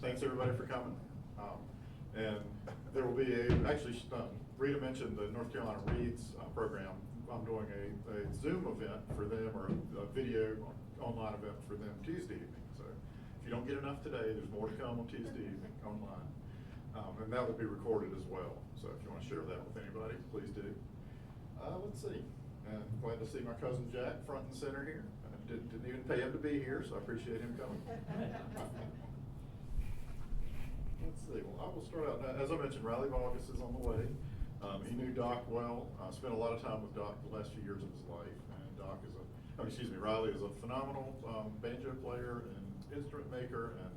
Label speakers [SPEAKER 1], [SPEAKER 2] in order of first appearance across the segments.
[SPEAKER 1] Thanks everybody for coming. And there will be actually, Rita mentioned the North Carolina Reads program. I'm doing a Zoom event for them, or a video online event for them Tuesday evening. So if you don't get enough today, there's more to come on Tuesday evening online. And that will be recorded as well. So if you want to share that with anybody, please do. Let's see. Glad to see my cousin Jack front and center here. Didn't even pay him to be here, so I appreciate him coming. Let's see. Well, I will start out. As I mentioned, Baugus is on the way. He knew Doc well. Spent a lot of time with Doc the last few years of his life. And Riley is a phenomenal banjo player and instrument maker, and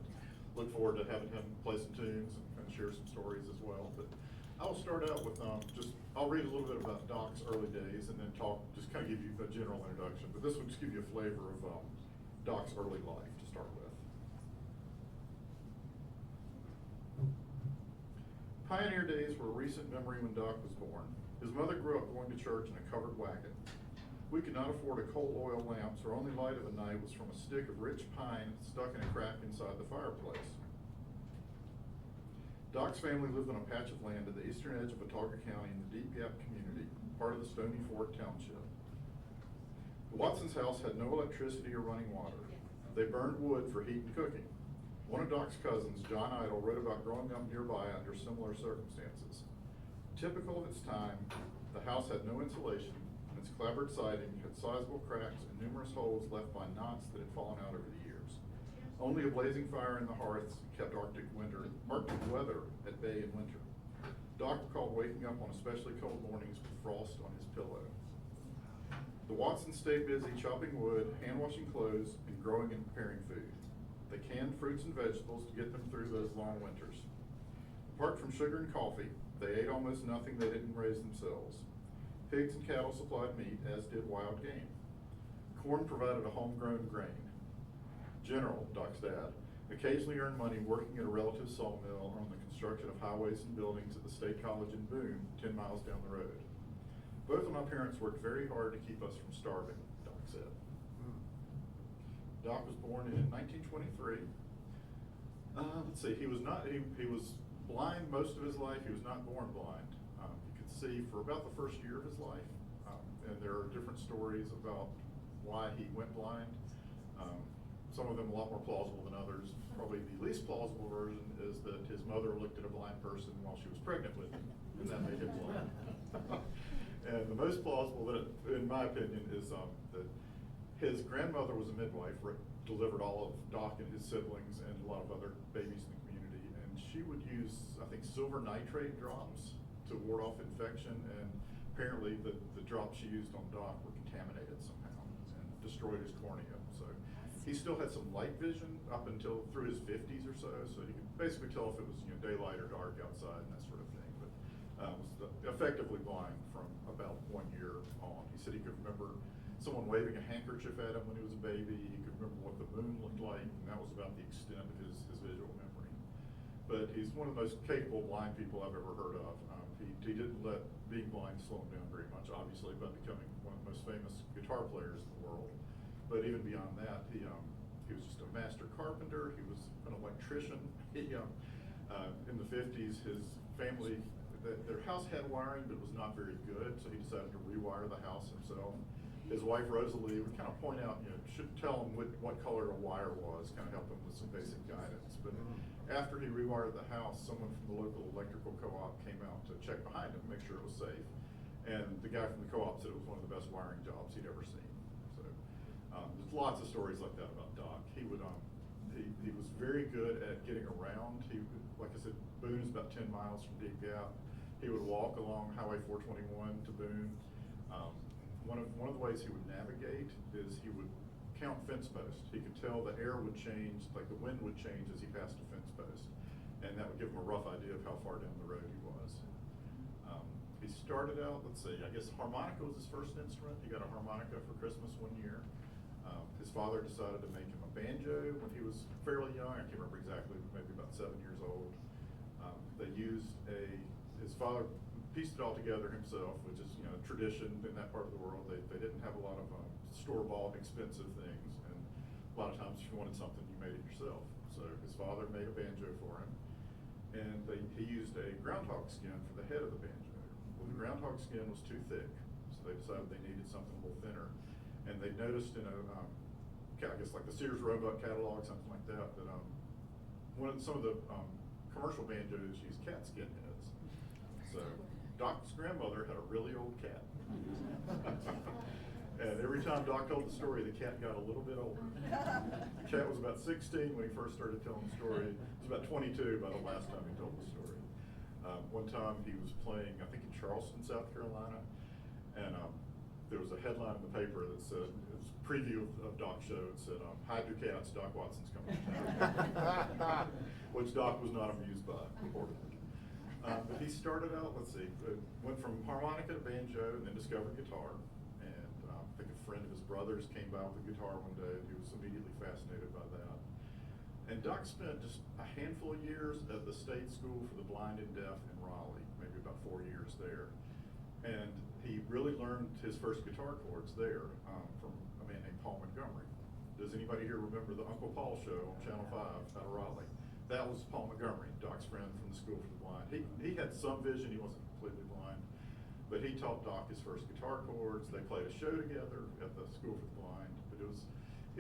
[SPEAKER 1] look forward to having him play some tunes and share some stories as well. But I'll start out with I'll read a little bit about Doc's early days and then just kind of give you a general introduction. But this will just give you a flavor of Doc's early life to start with. Pioneer days were a recent memory when Doc was born. His mother grew up going to church in a covered wagon. We could not afford a coal oil lamp, so our only light of the night was from a stick of rich pine stuck in a crack inside the fireplace. Doc's family lived on a patch of land at the eastern edge of Watauga County in the Deep Gap community, part of the Stony Ford Township. The Watson's house had no electricity or running water. They burned wood for heat and cooking. One of Doc's cousins, John Idle, wrote about growing up nearby under similar circumstances. Typical of its time, the house had no insulation, and its clapboard siding had sizable cracks and numerous holes left by knots that had fallen out over the years. Only a blazing fire in the hearths kept Arctic weather at bay in winter. Doc recalled waking up on especially cold mornings with frost on his pillow. The Watsons stayed busy chopping wood, hand-washing clothes, and growing and preparing food. They canned fruits and vegetables to get them through those long winters. Apart from sugar and coffee, they ate almost nothing they didn't raise themselves. Pigs and cattle supplied meat, as did wild game. Corn provided a homegrown grain. General, Doc's dad, occasionally earned money working at a relative sawmill or on the construction of highways and buildings at the State College in Boone, 10 miles down the road. Both of my parents worked very hard to keep us from starving, Doc said. Doc was born in 1923. Let's see, he was blind most of his life. He was not born blind. He could see for about the first year of his life. And there are different stories about why he went blind. Some of them a lot more plausible than others. Probably the least plausible version is that his mother looked at a blind person while she was pregnant with him, and that made him blind. And the most plausible, that, in my opinion, is that his grandmother was a midwife, delivered all of Doc and his siblings and a lot of other babies in the community, and she would use, I think, silver nitrate drops to ward off infection, and apparently the drops she used on Doc were contaminated somehow and destroyed his cornea. So he still had some light vision up until through his 50s or so he could basically tell if it was daylight or dark outside and that sort of thing. But was effectively blind from about 1 year on. He said he could remember someone waving a handkerchief at him when he was a baby. He could remember what the moon looked like, and that was about the extent of his visual memory. But he's one of the most capable blind people I've ever heard of. He didn't let being blind slow him down very much, obviously, by becoming one of the most famous guitar players in the world. But even beyond that, he was just a master carpenter. He was an electrician. In the 50s, his family, their house had wiring, but it was not very good, so he decided to rewire the house himself. His wife, Rosalie, would kind of point out, should tell him what color a wire was, kind of help him with some basic guidance. But after he rewired the house, someone from the local electrical co-op came out to check behind him, make sure it was safe. And the guy from the co-op said it was one of the best wiring jobs he'd ever seen. So there's lots of stories like that about Doc. He was very good at getting around. Like I said, Boone is about 10 miles from Deep Gap. He would walk along Highway 421 to Boone. One of the ways he would navigate is he would count fence posts. He could tell the air would change, like the wind would change as he passed a fence post. And that would give him a rough idea of how far down the road he was. He started out, let's see, I guess harmonica was his first instrument. He got a harmonica for Christmas one year. His father decided to make him a banjo when he was fairly young. I can't remember exactly, maybe about 7 years old. His father pieced it all together himself, which is tradition in that part of the world. They didn't have a lot of store-bought expensive things, and a lot of times if you wanted something, you made it yourself. So his father made a banjo for him, and he used a groundhog skin for the head of the banjo. Well, the groundhog skin was too thick, so they decided they needed something a little thinner. And they noticed in I guess like the Sears Roebuck catalog, something like that, that some of the commercial banjos use cat skin heads. So Doc's grandmother had a really old cat. And every time Doc told the story, the cat got a little bit older. The cat was about 16 when he first started telling the story. He was about 22 by the last time he told the story. One time he was playing, I think in Charleston, South Carolina, and there was a headline in the paper that said, it was a preview of Doc's show, it said, "Hide your cats, Doc Watson's coming to town." Which Doc was not amused by, reportedly. But he started out, went from harmonica to banjo and then discovered guitar. I think a friend of his brother's came by with a guitar one day, and he was immediately fascinated by that. And Doc spent just a handful of years at the State School for the Blind and Deaf in Raleigh, maybe about 4 years there. And he really learned his first guitar chords there from a man named Paul Montgomery. Does anybody here remember the Uncle Paul show on Channel 5 out of Raleigh? That was Paul Montgomery, Doc's friend from the School for the Blind. He had some vision, he wasn't completely blind. But he taught Doc his first guitar chords. They played a show together at the School for the Blind. But it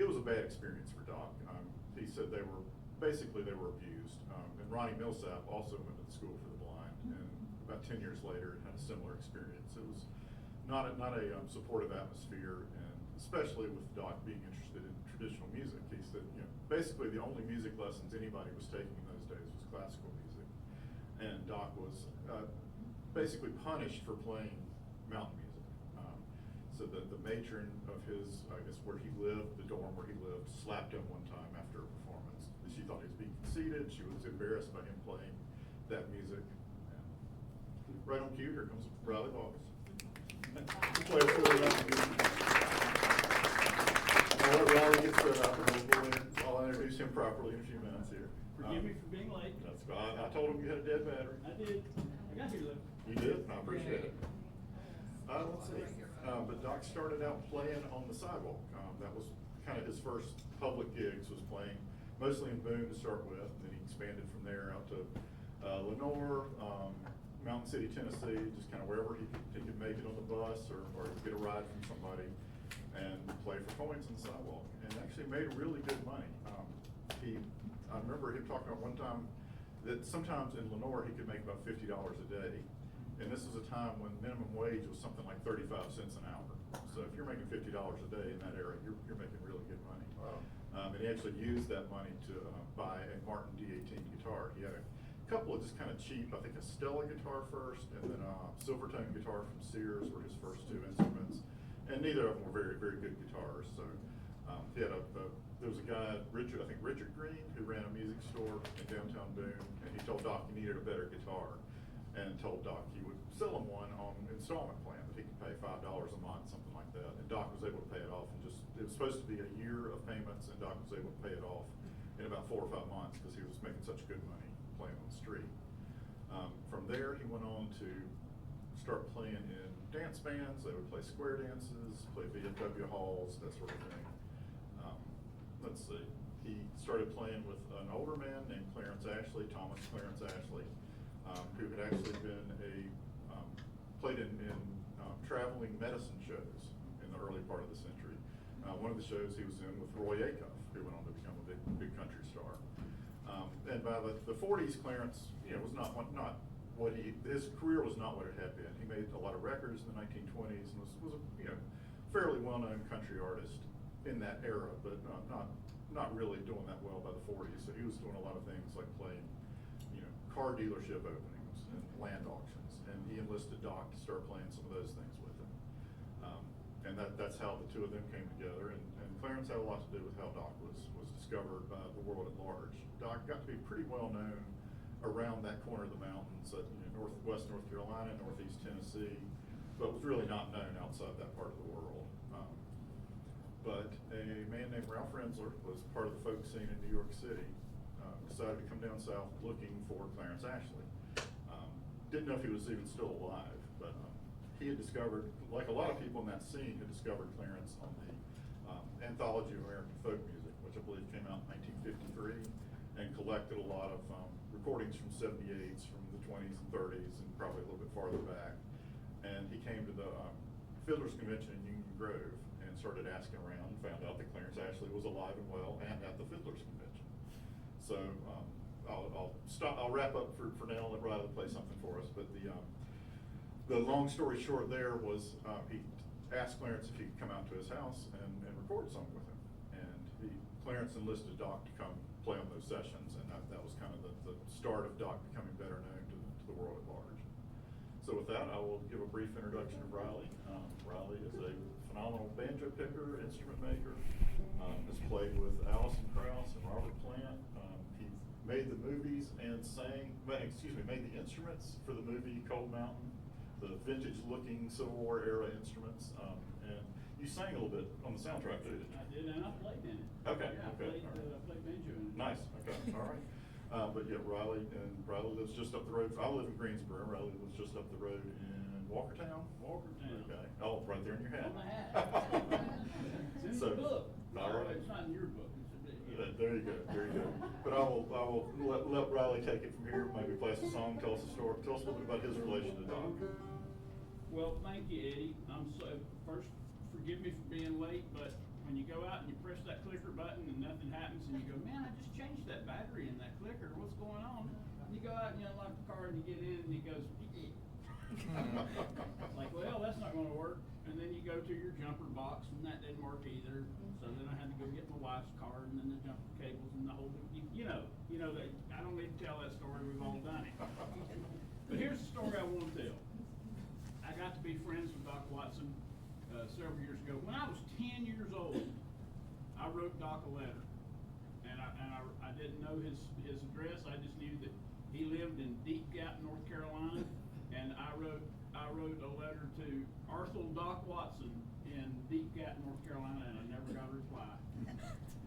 [SPEAKER 1] was a bad experience for Doc. He said they were abused. And Ronnie Millsap also went to the School for the Blind, and about 10 years later had a similar experience. It was not a supportive atmosphere, and especially with Doc being interested in traditional music. He said, basically the only music lessons anybody was taking in those days was classical music, and Doc was basically punished for playing mountain music. So that the matron of his, I guess where he lived, the dorm where he lived, slapped him one time after a performance. She thought he was being conceited. She was embarrassed by him playing that music. And right on cue, here comes Riley Baugus. Play for the mountain music. I'll let Riley get set up, and I'll introduce him properly in a few minutes here.
[SPEAKER 2] Forgive me for being late.
[SPEAKER 1] That's fine. I told him you had a dead battery.
[SPEAKER 2] I did. I got here though.
[SPEAKER 1] You did? I appreciate it. Let's see. But Doc started out playing on the sidewalk. That was kind of his first public gigs, was playing mostly in Boone to start with. Then he expanded from there out to Lenore, Mountain City, Tennessee, just kind of wherever he could make it on the bus or get a ride from somebody and play for coins on the sidewalk. And actually made really good money. I remember him talking about one time that sometimes in Lenore he could make about $50 a day. And this was a time when minimum wage was something like 35 cents an hour. So if you're making $50 a day in that area, you're making really good money.
[SPEAKER 3] Wow.
[SPEAKER 1] And he actually used that money to buy a Martin D18 guitar. He had a couple of just kind of cheap, I think a Stella guitar first, and then a Silvertone guitar from Sears were his first two instruments. And neither of them were very, very good guitars. So he had there was a guy, Richard Green, who ran a music store in downtown Boone, and he told Doc he needed a better guitar, and told Doc he would sell him one on installment plan that he could pay $5 a month, something like that. And Doc was able to pay it off in it was supposed to be a year of payments, and Doc was able to pay it off in about 4 or 5 months because he was making such good money playing on the street. From there, he went on to start playing in dance bands. They would play square dances, play VFW halls, that sort of thing. Let's see. He started playing with an older man named Thomas Clarence Ashley, who had actually been played in traveling medicine shows in the early part of the century. One of the shows he was in with Roy Acuff, who went on to become a big country star. And by the 40s, Clarence, was not what his career was not what it had been. He made a lot of records in the 1920s and was a fairly well-known country artist in that era, but not really doing that well by the 40s. So he was doing a lot of things like playing, car dealership openings and land auctions, and he enlisted Doc to start playing some of those things with him. And that's how the two of them came together. And Clarence had a lot to do with how Doc was discovered by the world at large. Doc got to be pretty well known around that corner of the mountains, northwest North Carolina, northeast Tennessee, but was really not known outside that part of the world. But a man named Ralph Rensler was part of the folk scene in New York City, decided to come down south looking for Clarence Ashley. Didn't know if he was even still alive, but he had discovered, like a lot of people in that scene, had discovered Clarence on the Anthology of American Folk Music, which I believe came out in 1953, and collected a lot of recordings from 78s, from the 20s and 30s, and probably a little bit farther back. And he came to the Fiddlers Convention in Union Grove and started asking around, and found out that Clarence Ashley was alive and well and at the Fiddlers Convention. So I'll wrap up for now and let Riley play something for us. But the long story short there was he asked Clarence if he could come out to his house and record a song with him. And Clarence enlisted Doc to come play on those sessions, and that was kind of the start of Doc becoming better known to the world at large. So with that, I will give a brief introduction of Riley. Riley is a phenomenal banjo picker, instrument maker, has played with Alison Krauss and Robert Plant. He made the movies and made the instruments for the movie Cold Mountain, the vintage-looking Civil War era instruments. And you sang a little bit on the soundtrack too, didn't you?
[SPEAKER 2] I did, and I played in it.
[SPEAKER 1] Okay,
[SPEAKER 2] Yeah,
[SPEAKER 1] okay.
[SPEAKER 2] I played banjo in it.
[SPEAKER 1] Nice, okay, all right. But yeah, Riley lives just up the road. I live in Greensboro. Riley lives just up the road in Walkertown.
[SPEAKER 2] Walkertown.
[SPEAKER 1] Okay. Oh, right there in your hat.
[SPEAKER 2] On the hat. It's in
[SPEAKER 1] So,
[SPEAKER 2] the book.
[SPEAKER 1] all right.
[SPEAKER 2] It's not in your book.
[SPEAKER 1] There you go, there you go. But I will let Riley take it from here, maybe play us a song, tell us a story, tell us a little bit about his relation to Doc.
[SPEAKER 2] Well, thank you, Eddie. First, forgive me for being late, but when you go out and you press that clicker button and nothing happens, and you go, man, I just changed that battery in that clicker, what's going on? And you go out and you unlock the car and you get in and he goes, like, well, that's not gonna work. And then you go to your jumper box and that didn't work either. So then I had to go get my wife's card and then the jumper cables and the whole, I don't need to tell that story, we've all done it. But here's the story I want to tell. I got to be friends with Doc Watson several years ago. When I was 10 years old, I wrote Doc a letter. And I didn't know his address, I just knew that he lived in Deep Gap, North Carolina. And I wrote a letter to Arthur Doc Watson in Deep Gap, North Carolina, and I never got a reply.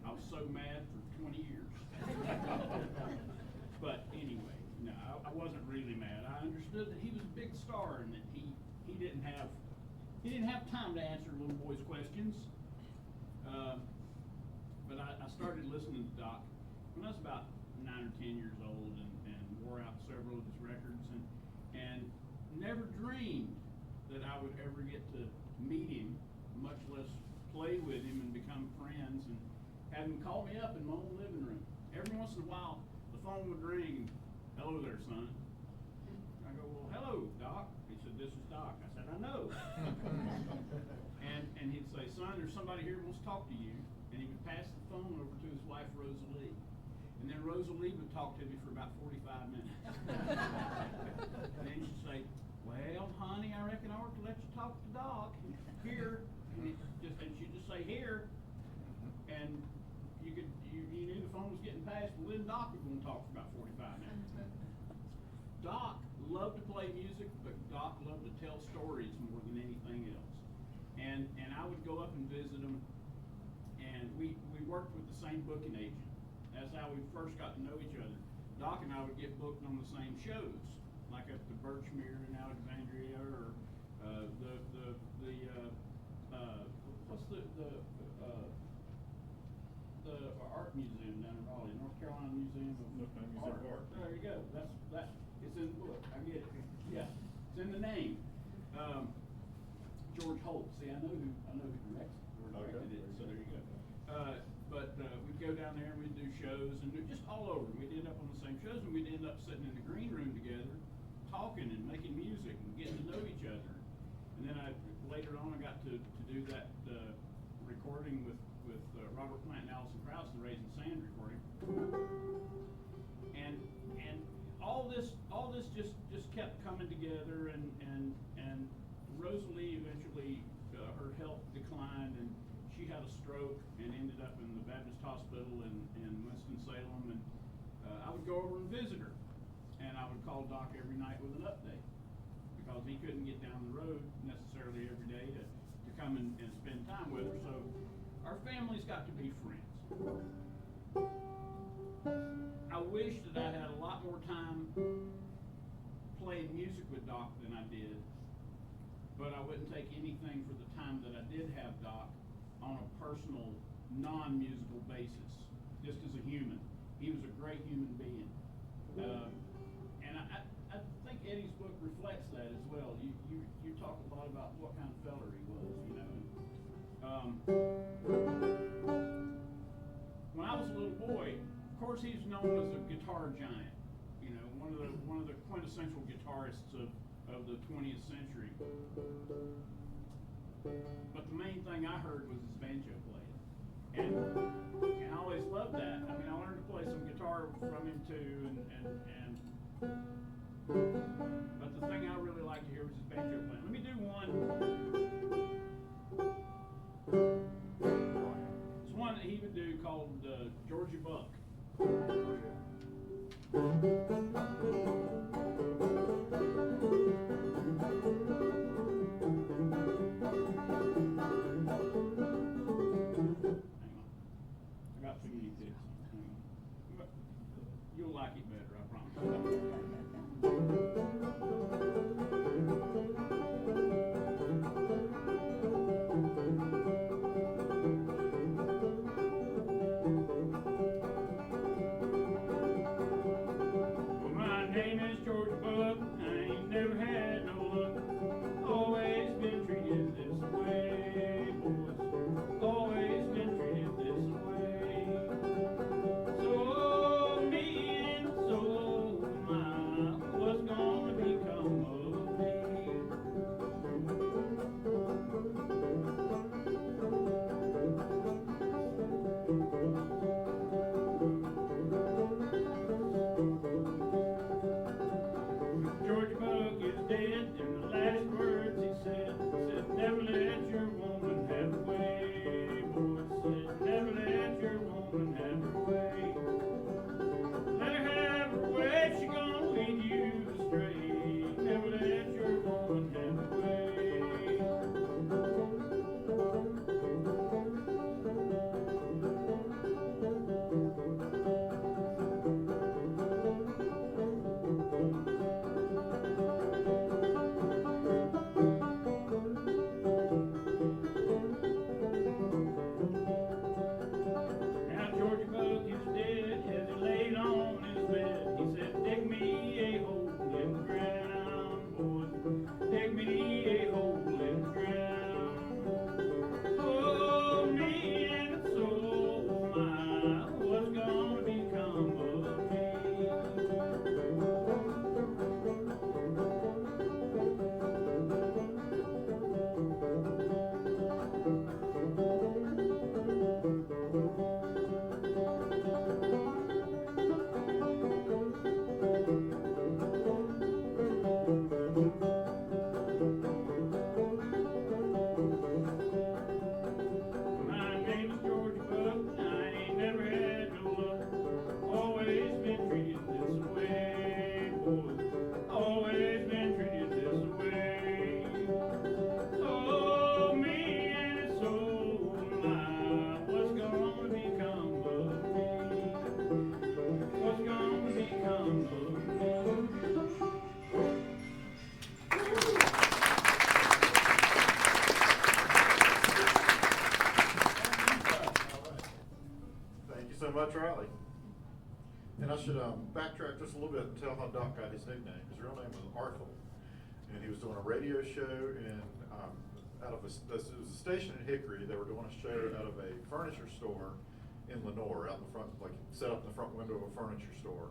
[SPEAKER 2] I was so mad for 20 years. But anyway, no, I wasn't really mad. I understood that he was a big star and that he didn't have time to answer little boys' questions. But I started listening to Doc when I was about 9 or 10 years old and wore out several of his records and never dreamed that I would ever get to meet him, much less play with him and become friends and have him call me up in my own living room. Every once in a while, the phone would ring, hello there, son. I go, well, hello, Doc. He said, this is Doc. I said, I know. and he'd say, son, there's somebody here who wants to talk to you. And he would pass the phone over to his wife, Rosalie. And then Rosalie would talk to me for about 45 minutes. And then she'd say, well, honey, I reckon I ought to let you talk to Doc here. And she'd just say, here. And you knew the phone was getting passed, well, then Doc was going to talk for about 45 minutes. Doc loved to play music, but Doc loved to tell stories more than anything else. And I would go up and visit him, and we worked with the same booking agent. That's how we first got to know each other. Doc and I would get booked on the same shows, like at the Birchmere in Alexandria, or what's the art museum down in Raleigh, North Carolina Museum of Art. There you go. That's it's in the book. I get it. Yeah, it's in the name. George Holt. See, I know who directed it. So there you go. But we'd go down there and we'd do shows and just all over. We'd end up on the same shows and we'd end up sitting in the green room together, talking and making music and getting to know each other. And then later on I got to do that recording with Robert Plant and Alison Krauss, the Raising Sand recording. And all this just kept coming together and Rosalie eventually her health declined and she had a stroke and ended up in the Baptist Hospital in Winston-Salem, and I would go over and visit her, and I would call Doc every night with an update because he couldn't get down the road necessarily every day to come and spend time with her. So our families got to be friends. I wish that I had a lot more time playing music with Doc than I did, but I wouldn't take anything for the time that I did have Doc on a personal, non-musical basis, just as a human. He was a great human being. And I think Eddie's book reflects that as well. You talk a lot about what kind of feller he was, you know. When I was a little boy, of course he's known as a guitar giant, you know, one of the quintessential guitarists of the 20th century. But the main thing I heard was his banjo playing. And I always loved that. I mean, I learned to play some guitar from him too, but the thing I really liked to hear was his banjo playing. Let me do one. It's one that he would do called Georgia Buck. You'll like it better, I promise. Well, my name is George Buck. I ain't never had no luck. Always been treated this way, boys. Always been treated this way. So me and so my, what's gonna become of me? George Buck is dead, and the last words he said, never let your woman have her way, boys. Said, never let your woman have her way. Let her have her way, she gonna lead you astray. Never let your woman have her way. Now George Buck is dead, as he laid on his bed. He said, dig me a hole in the ground, boys. Dig me a hole in the ground. Oh, me and so my, what's gonna become of me? My name is George Buck, I ain't never had no luck. Always been treated this way, boys. Always been treated this way. Oh, me and so my, what's gonna become of me? What's gonna become of me?
[SPEAKER 1] Thank you so much, Riley. And I should backtrack just a little bit and tell how Doc got his nickname. His real name was Arthur, and he was doing a radio show in this was a station in Hickory. They were doing a show out of a furniture store in Lenore, out in the front, like set up in the front window of a furniture store.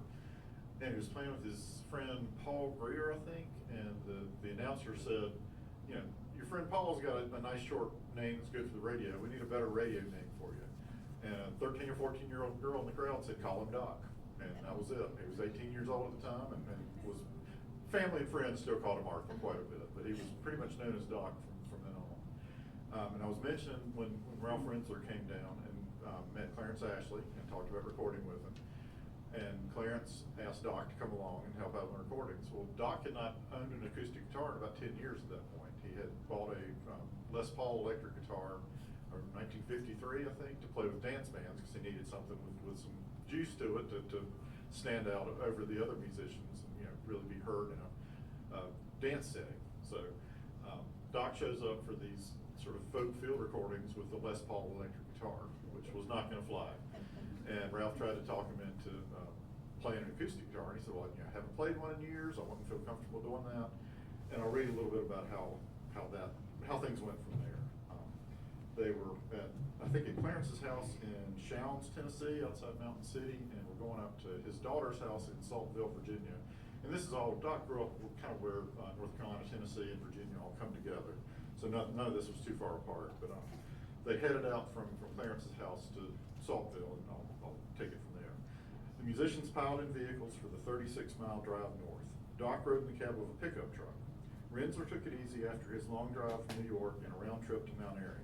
[SPEAKER 1] And he was playing with his friend Paul Greer, I think, and the announcer said, you know, your friend Paul's got a nice short name that's good for the radio. We need a better radio name for you. And a 13 or 14-year-old girl in the crowd said, call him Doc. And that was it. He was 18 years old at the time, and was family and friends still called him Arthur quite a bit, but he was pretty much known as Doc from then on. And I was mentioning when Ralph Rensler came down and met Clarence Ashley and talked about recording with him. And Clarence asked Doc to come along and help out in the recordings. Well, Doc had not owned an acoustic guitar in about 10 years at that point. He had bought a Les Paul electric guitar in 1953, I think, to play with dance bands because he needed something with some juice to it to stand out over the other musicians and, you know, really be heard in a dance setting. So Doc shows up for these sort of folk field recordings with the Les Paul electric guitar, which was not going to fly. And Ralph tried to talk him into playing an acoustic guitar, and he said, well, I haven't played one in years, I wouldn't feel comfortable doing that. And I'll read a little bit about how things went from there. They were at, I think, at Clarence's house in Shounds, Tennessee, outside Mountain City, and we're going up to his daughter's house in Saltville, Virginia. And this is all, Doc grew up kind of where North Carolina, Tennessee, and Virginia all come together. So none of this was too far apart, but they headed out from Clarence's house to Saltville, and I'll take it from there. The musicians piled in vehicles for the 36-mile drive north. Doc rode in the cab of a pickup truck. Rensler took it easy after his long drive from New York and a round trip to Mount Airy.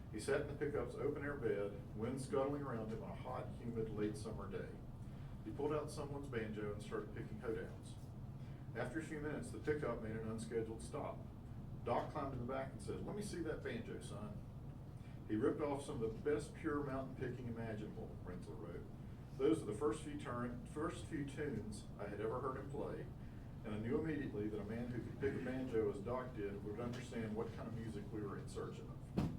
[SPEAKER 1] He sat in the pickup's open-air bed, wind scuttling around him on a hot, humid, late summer day. He pulled out someone's banjo and started picking hoedowns. After a few minutes, the pickup made an unscheduled stop. Doc climbed in the back and said, "Let me see that banjo, son." He ripped off some of the best pure mountain picking imaginable, Rensler wrote. Those are the first few tunes I had ever heard him play, and I knew immediately that a man who could pick a banjo as Doc did would understand what kind of music we were in search of.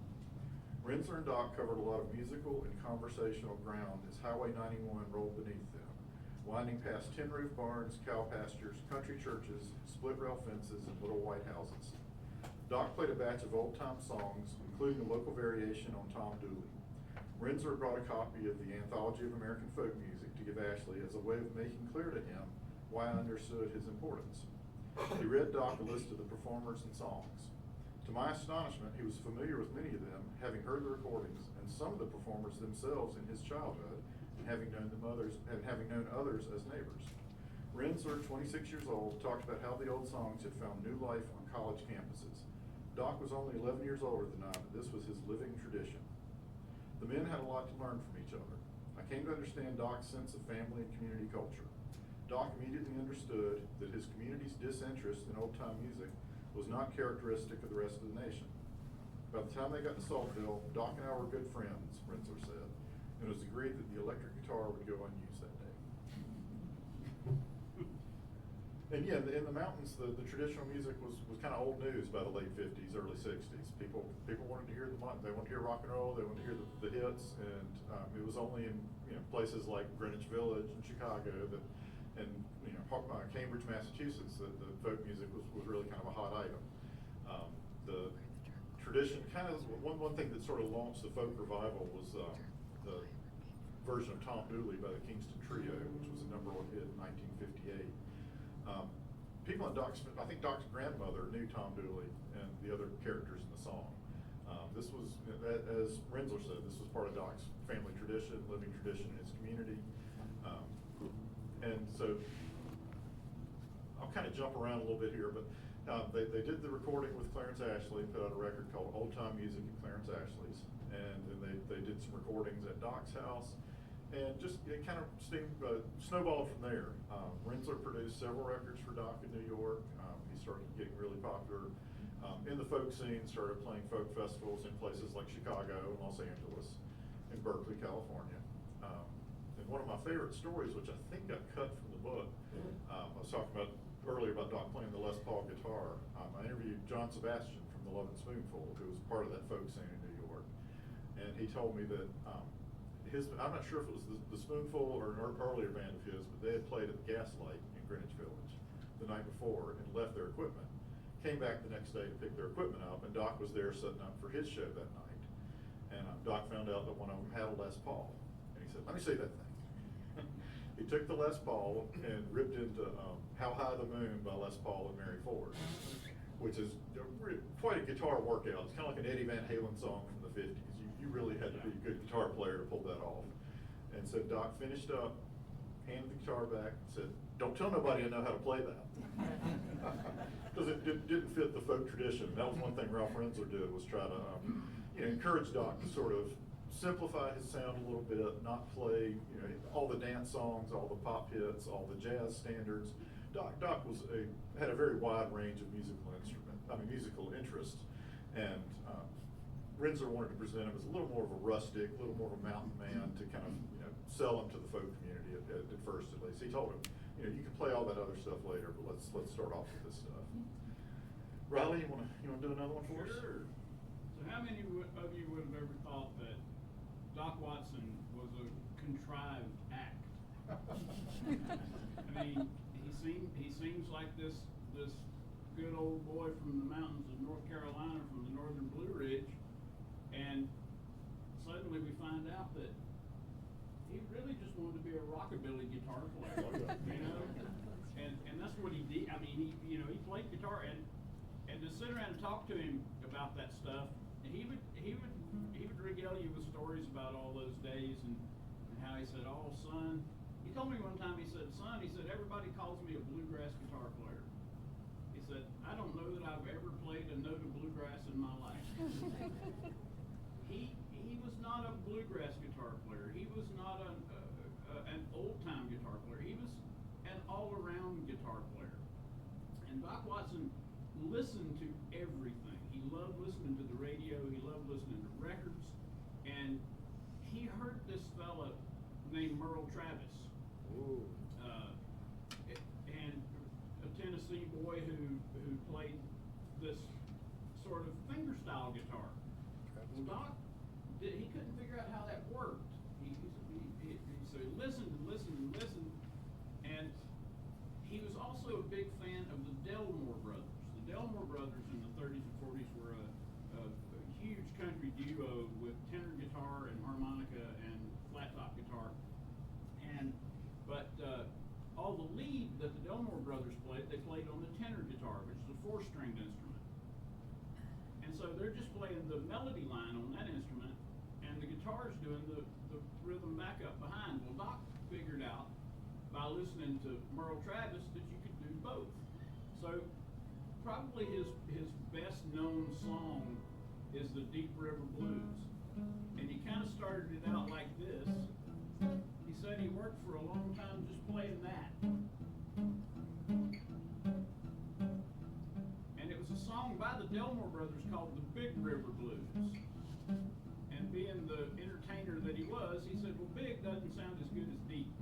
[SPEAKER 1] Rensler and Doc covered a lot of musical and conversational ground as Highway 91 rolled beneath them, winding past tin roof barns, cow pastures, country churches, split rail fences, and little white houses. Doc played a batch of old-time songs, including a local variation on Tom Dooley. Rensler brought a copy of the Anthology of American Folk Music to give Ashley as a way of making clear to him why I understood his importance. He read Doc a list of the performers and songs. To my astonishment, he was familiar with many of them, having heard the recordings, and some of the performers themselves in his childhood, and having known others as neighbors. Rensler, 26 years old, talked about how the old songs had found new life on college campuses. Doc was only 11 years older than I, but this was his living tradition. The men had a lot to learn from each other. I came to understand Doc's sense of family and community culture. Doc immediately understood that his community's disinterest in old-time music was not characteristic of the rest of the nation. By the time they got to Saltville, Doc and I were good friends, Rensler said, and it was agreed that the electric guitar would go unused that day. And yeah, in the mountains, the traditional music was kind of old news by the late 50s, early 60s. People wanted to hear they wanted to hear rock and roll, they wanted to hear the hits, and it was only in places like Greenwich Village and Chicago and Cambridge, Massachusetts, that the folk music was really kind of a hot item. The tradition, kind of one thing that sort of launched the folk revival was the version of Tom Dooley by the Kingston Trio, which was a #1 hit in 1958. People in I think Doc's grandmother knew Tom Dooley and the other characters in the song. This was, as Rensler said, this was part of Doc's family tradition, living tradition in his community. And so I'll kind of jump around a little bit here, but they did the recording with Clarence Ashley, put out a record called Old Time Music at Clarence Ashley's, and then they did some recordings at Doc's house, and just it kind of snowballed from there. Rensler produced several records for Doc in New York. He started getting really popular in the folk scene, started playing folk festivals in places like Chicago and Los Angeles and Berkeley, California. And one of my favorite stories, which I think got cut from the book, I was talking about earlier about Doc playing the Les Paul guitar. I interviewed John Sebastian from the Love and Spoonful, who was part of that folk scene in New York. And he told me that I'm not sure if it was the Spoonful or an earlier band of his, but they had played at the Gaslight in Greenwich Village the night before and left their equipment. Came back the next day to pick their equipment up, and Doc was there setting up for his show that night. And Doc found out that one of them had a Les Paul. And he said, "Let me see that thing." He took the Les Paul and ripped into How High the Moon by Les Paul and Mary Ford, which is quite a guitar workout. It's kind of like an Eddie Van Halen song from the 50s. You really had to be a good guitar player to pull that off. And so Doc finished up, handed the guitar back, and said, "Don't tell nobody I know how to play that." Because it didn't fit the folk tradition. That was one thing Ralph Rensler did, was try to encourage Doc to sort of simplify his sound a little bit, not play all the dance songs, all the pop hits, all the jazz standards. Doc had a very wide range of musical interests, and Rensler wanted to present him as a little more of a rustic, a little more of a mountain man to kind of sell him to the folk community at first, at least. He told him, you can play all that other stuff later, but let's start off with this stuff. Riley, you want to do another one for us?
[SPEAKER 2] Sure. So how many of you would have ever thought that Doc Watson was a contrived act. I mean, he seems like this good old boy from the mountains of North Carolina, from the northern Blue Ridge, and suddenly we find out that he really just wanted to be a rockabilly guitar player, you know, and that's what he did. I mean, he played guitar, and to sit around and talk to him about that stuff, and he would regale you with stories about all those days and how he said, "Oh, son," he told me one time, he said, "Son," he said, "everybody calls me a bluegrass guitar player." He said, "I don't know that I've ever played a note of bluegrass in my life." He was not a bluegrass guitar player. He was not an old-time guitar player. He was an all-around guitar player. And Doc Watson listened to everything. He loved listening to the radio. He loved listening to records. And he heard this fella named Merle Travis.
[SPEAKER 3] Ooh.
[SPEAKER 2] And a Tennessee boy who played this sort of fingerstyle guitar. Well, Doc, he couldn't figure out how that worked. So he listened and listened and listened, and he was also a big fan of the Delmore brothers. The Delmore brothers in the 30s and 40s were a huge country duo with tenor guitar and harmonica and flat top guitar. But all the lead that the Delmore brothers played, they played on the tenor guitar, which is a 4-stringed instrument. And so they're just playing the melody line on that instrument, and the guitar's doing the rhythm backup behind. Well, Doc figured out by listening to Merle Travis that you could do both. So probably his best known song is the Deep River Blues. And he kind of started it out like this. He said he worked for a long time just playing that. And it was a song by the Delmore brothers called the Big River Blues. And being the entertainer that he was, he said, well, big doesn't sound as good as deep.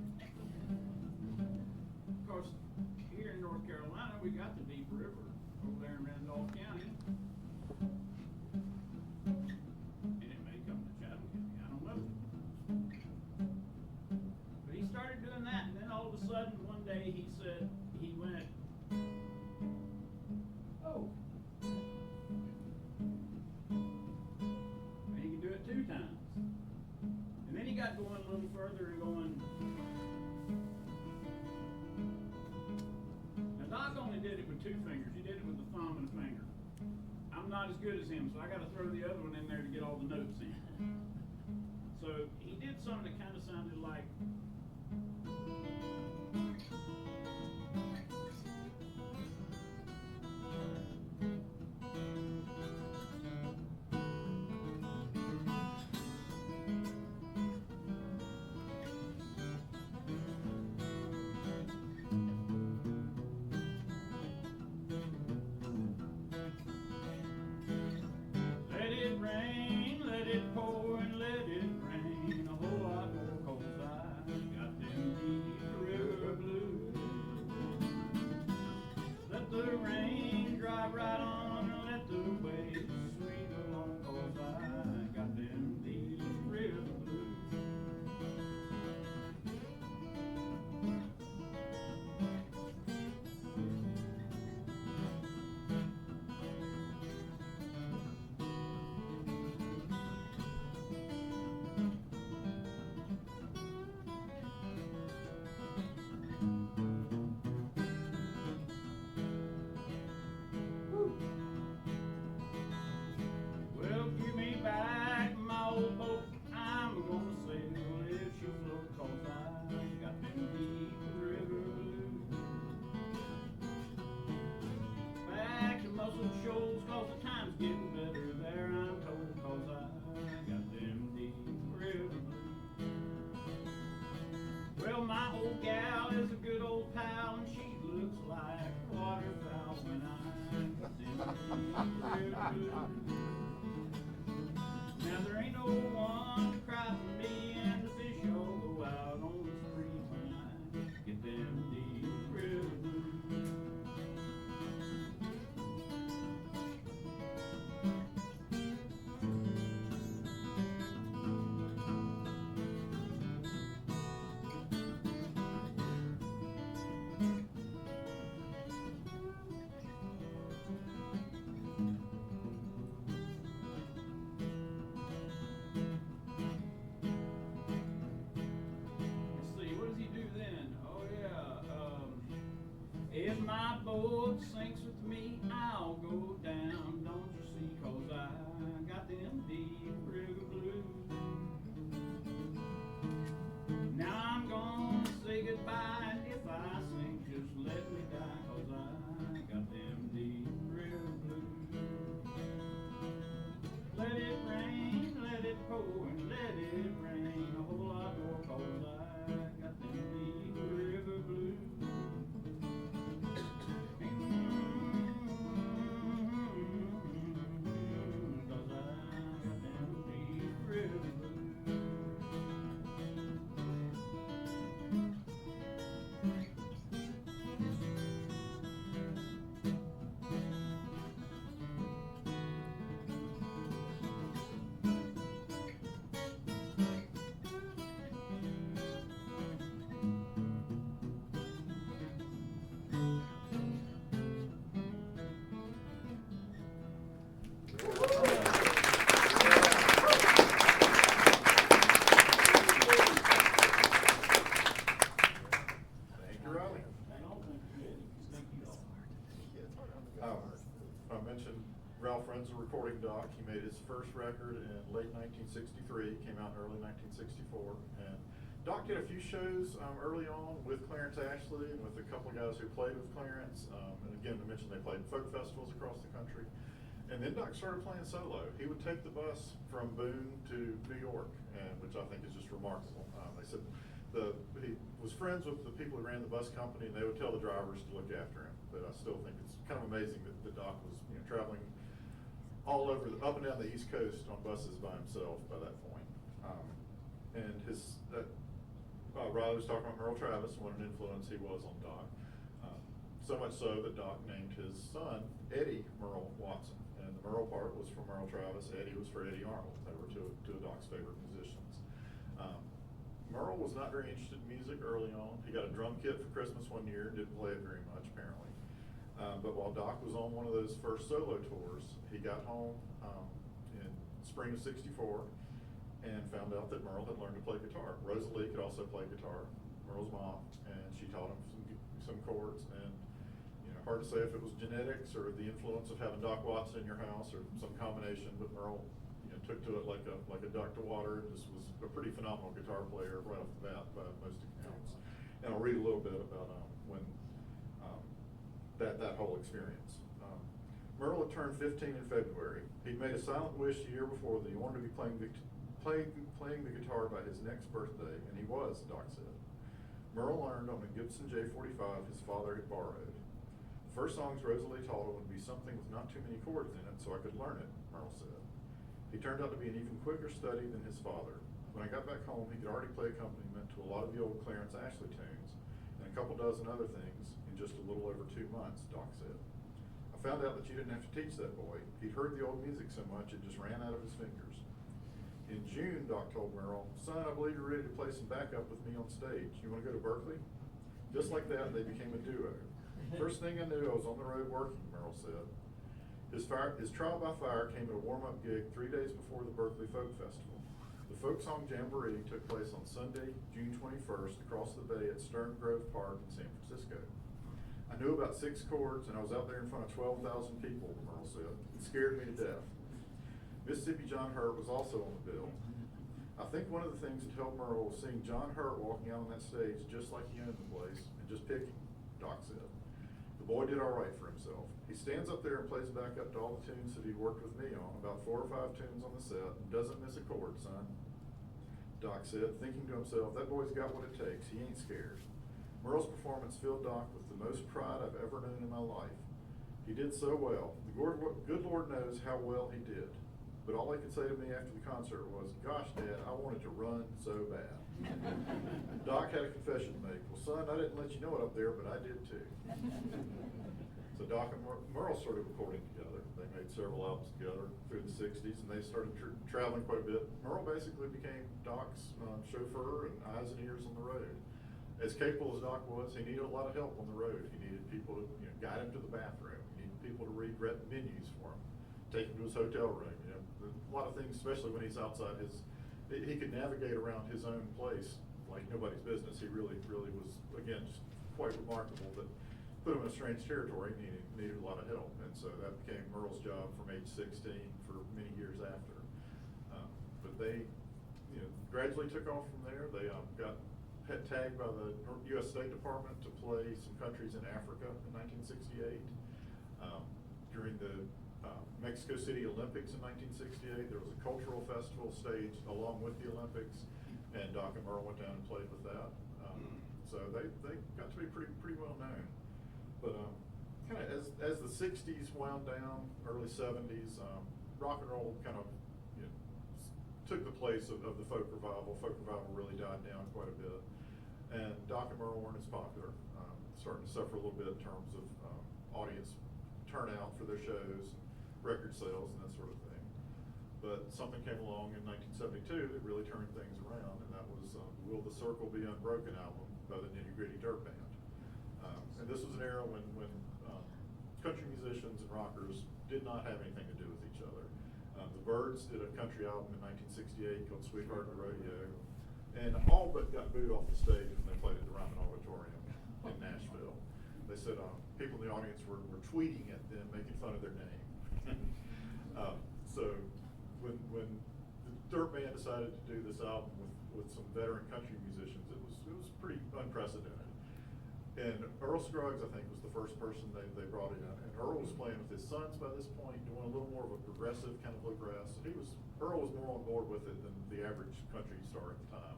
[SPEAKER 2] Of course, here in North Carolina, we got the Deep River over there in Randolph County. And it may come to Chatham County, I don't know. But he started doing that, and then all of a sudden, one day he said, he went, oh. And he could do it 2 times. And then he got going a little further and going. Now Doc only did it with 2 fingers. He did it with a thumb and a finger. I'm not as good as him, so I got to throw the other one in there to get all the notes in. So he did something that kind of sounded like. Let it rain, let it pour, and let it rain a whole lot more, 'cause I got them deep boat sinks with me, I'll go down, don't you see, 'cause I got them deep river blues. Now I'm gonna say goodbye, and if I sink, just let me die, 'cause I got them deep river blues. Let it rain, let it pour, and let it rain a whole lot more, 'cause I got them deep river blues.
[SPEAKER 1] Friends, a recording doc. He made his first record in late 1963, came out in early 1964. And Doc did a few shows early on with Clarence Ashley and with a couple of guys who played with Clarence. And again, I mentioned they played folk festivals across the country. And then Doc started playing solo. He would take the bus from Boone to New York, which I think is just remarkable. They said he was friends with the people who ran the bus company, and they would tell the drivers to look after him. But I still think it's kind of amazing that the Doc was traveling all over, up and down the East Coast on buses by himself by that point. And Riley was talking about Merle Travis and what an influence he was on Doc. So much so that Doc named his son Eddie Merle Watson. And the Merle part was for Merle Travis, Eddie was for Eddie Arnold. They were two of Doc's favorite musicians. Merle was not very interested in music early on. He got a drum kit for Christmas one year and didn't play it very much, apparently. But while Doc was on one of those first solo tours, he got home in spring of '64 and found out that Merle had learned to play guitar. Rosalie could also play guitar, Merle's mom, and she taught him some chords. And hard to say if it was genetics or the influence of having Doc Watson in your house or some combination, but Merle took to it like a duck to water. Just was a pretty phenomenal guitar player right off the bat by most accounts. And I'll read a little bit about when that whole experience. Merle had turned 15 in February. He'd made a silent wish the year before that he wanted to be playing the guitar by his next birthday, and he was, Doc said. Merle learned on a Gibson J45 his father had borrowed. The first songs Rosalie taught him would be something with not too many chords in it, so I could learn it, Merle said. He turned out to be an even quicker study than his father. When I got back home, he could already play accompaniment to a lot of the old Clarence Ashley tunes, and a couple dozen other things in just a little over 2 months, Doc said. I found out that you didn't have to teach that boy. He'd heard the old music so much it just ran out of his fingers. In June, Doc told Merle, "Son, I believe you're ready to play some backup with me on stage. You want to go to Berkeley?" Just like that, they became a duo. First thing I knew, I was on the road working, Merle said. His trial by fire came at a warm-up gig 3 days before the Berkeley Folk Festival. The Folk Song Jamboree took place on Sunday, June 21st, across the bay at Stern Grove Park in San Francisco. I knew about 6 chords, and I was out there in front of 12,000 people, Merle said. It scared me to death. Mississippi John Hurt was also on the bill. I think one of the things that helped Merle was seeing John Hurt walking out on that stage just like he owned the place and just picking, Doc said. The boy did all right for himself. He stands up there and plays back up to all the tunes that he worked with me on, about 4 or 5 tunes on the set, and doesn't miss a chord, son. Doc said, thinking to himself, that boy's got what it takes. He ain't scared. Merle's performance filled Doc with the most pride I've ever known in my life. He did so well. The good Lord knows how well he did. But all he could say to me after the concert was, gosh, Dad, I wanted to run so bad. Doc had a confession to make. Well, son, I didn't let you know it up there, but I did too. So Doc and Merle started recording together. They made several albums together through the 60s, and they started traveling quite a bit. Merle basically became Doc's chauffeur and eyes and ears on the road. As capable as Doc was, he needed a lot of help on the road. He needed people to guide him to the bathroom. He needed people to read menus for him, take him to his hotel room. A lot of things, especially when he's outside he could navigate around his own place like nobody's business. He really was, again, just quite remarkable. But put him in a strange territory, needed a lot of help. And so that became Merle's job from age 16 for many years after. But they, gradually took off from there. They got tagged by the U.S. State Department to play some countries in Africa in 1968. During the Mexico City Olympics in 1968, there was a cultural festival staged along with the Olympics, and Doc and Merle went down and played with that. So they got to be pretty well known. But kind of as the 60s wound down, early 70s, rock and roll kind of took the place of the folk revival. Folk revival really died down quite a bit, and Doc and Merle weren't as popular, starting to suffer a little bit in terms of audience turnout for their shows, record sales, and that sort of thing. But something came along in 1972 that really turned things around, and that was Will the Circle Be Unbroken album by the Nitty Gritty Dirt Band. And this was an era when country musicians and rockers did not have anything to do with each other. The Byrds did a country album in 1968 called Sweetheart of the Rodeo, and all but got booed off the stage when they played at the Ryman Auditorium in Nashville. They said people in the audience were tweeting at them, making fun of their name. So when the Dirt Band decided to do this album with some veteran country musicians, it was pretty unprecedented. And Earl Scruggs, I think, was the first person they brought in. And Earl was playing with his sons by this point, doing a little more of a progressive kind of bluegrass. And Earl was more on board with it than the average country star at the time.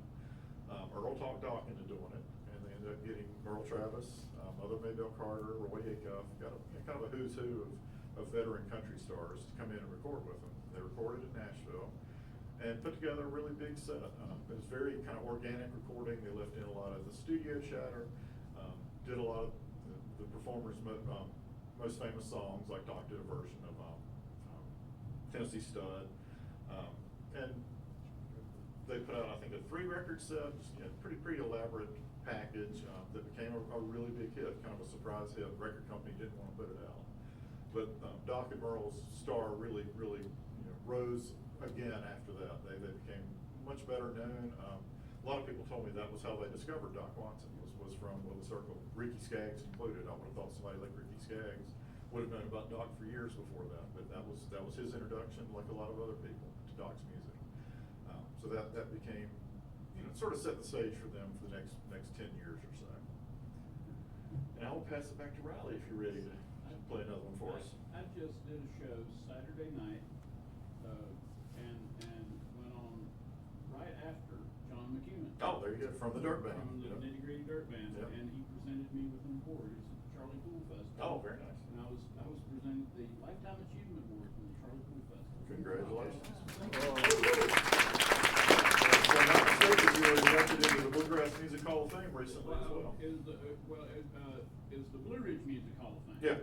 [SPEAKER 1] Earl talked Doc into doing it, and they ended up getting Merle Travis, Mother Maybelle Carter, Roy Acuff, got kind of a who's who of veteran country stars to come in and record with them. They recorded in Nashville and put together a really big set. It was very kind of organic recording. They left in a lot of the studio chatter. Did a lot of the performers' most famous songs, like Doc did a version of Tennessee Stud, and they put out, I think, a 3-record set, pretty elaborate package that became a really big hit, kind of a surprise hit. The record company didn't want to put it out, but Doc and Merle's star really rose again after that. They became much better known. A lot of people told me that was how they discovered Doc Watson, was from Will the Circle, Ricky Skaggs included. I would have thought somebody like Ricky Skaggs would have known about Doc for years before that, but that was his introduction, like a lot of other people, to Doc's music. So that became, sort of set the stage for them for the next 10 years or so. And I'll pass it back to Riley if you're ready to play another one for us.
[SPEAKER 2] I just did a show Saturday night, and went on right after John McEwen.
[SPEAKER 1] Oh, there you go, from the Dirt Band.
[SPEAKER 2] From the Nitty Gritty Dirt Band,
[SPEAKER 1] Yep.
[SPEAKER 2] and he presented me with an award. It's at the Charlie Pool Festival.
[SPEAKER 1] Oh, very nice.
[SPEAKER 2] And I was presented the Lifetime Achievement Award from the Charlie Pool Festival.
[SPEAKER 1] Congratulations.
[SPEAKER 2] Thank you.
[SPEAKER 1] If I'm not mistaken, you were elected into the Bluegrass Music Hall of Fame recently as well.
[SPEAKER 2] Is the Blue Ridge Music Hall of Fame.
[SPEAKER 1] Yeah.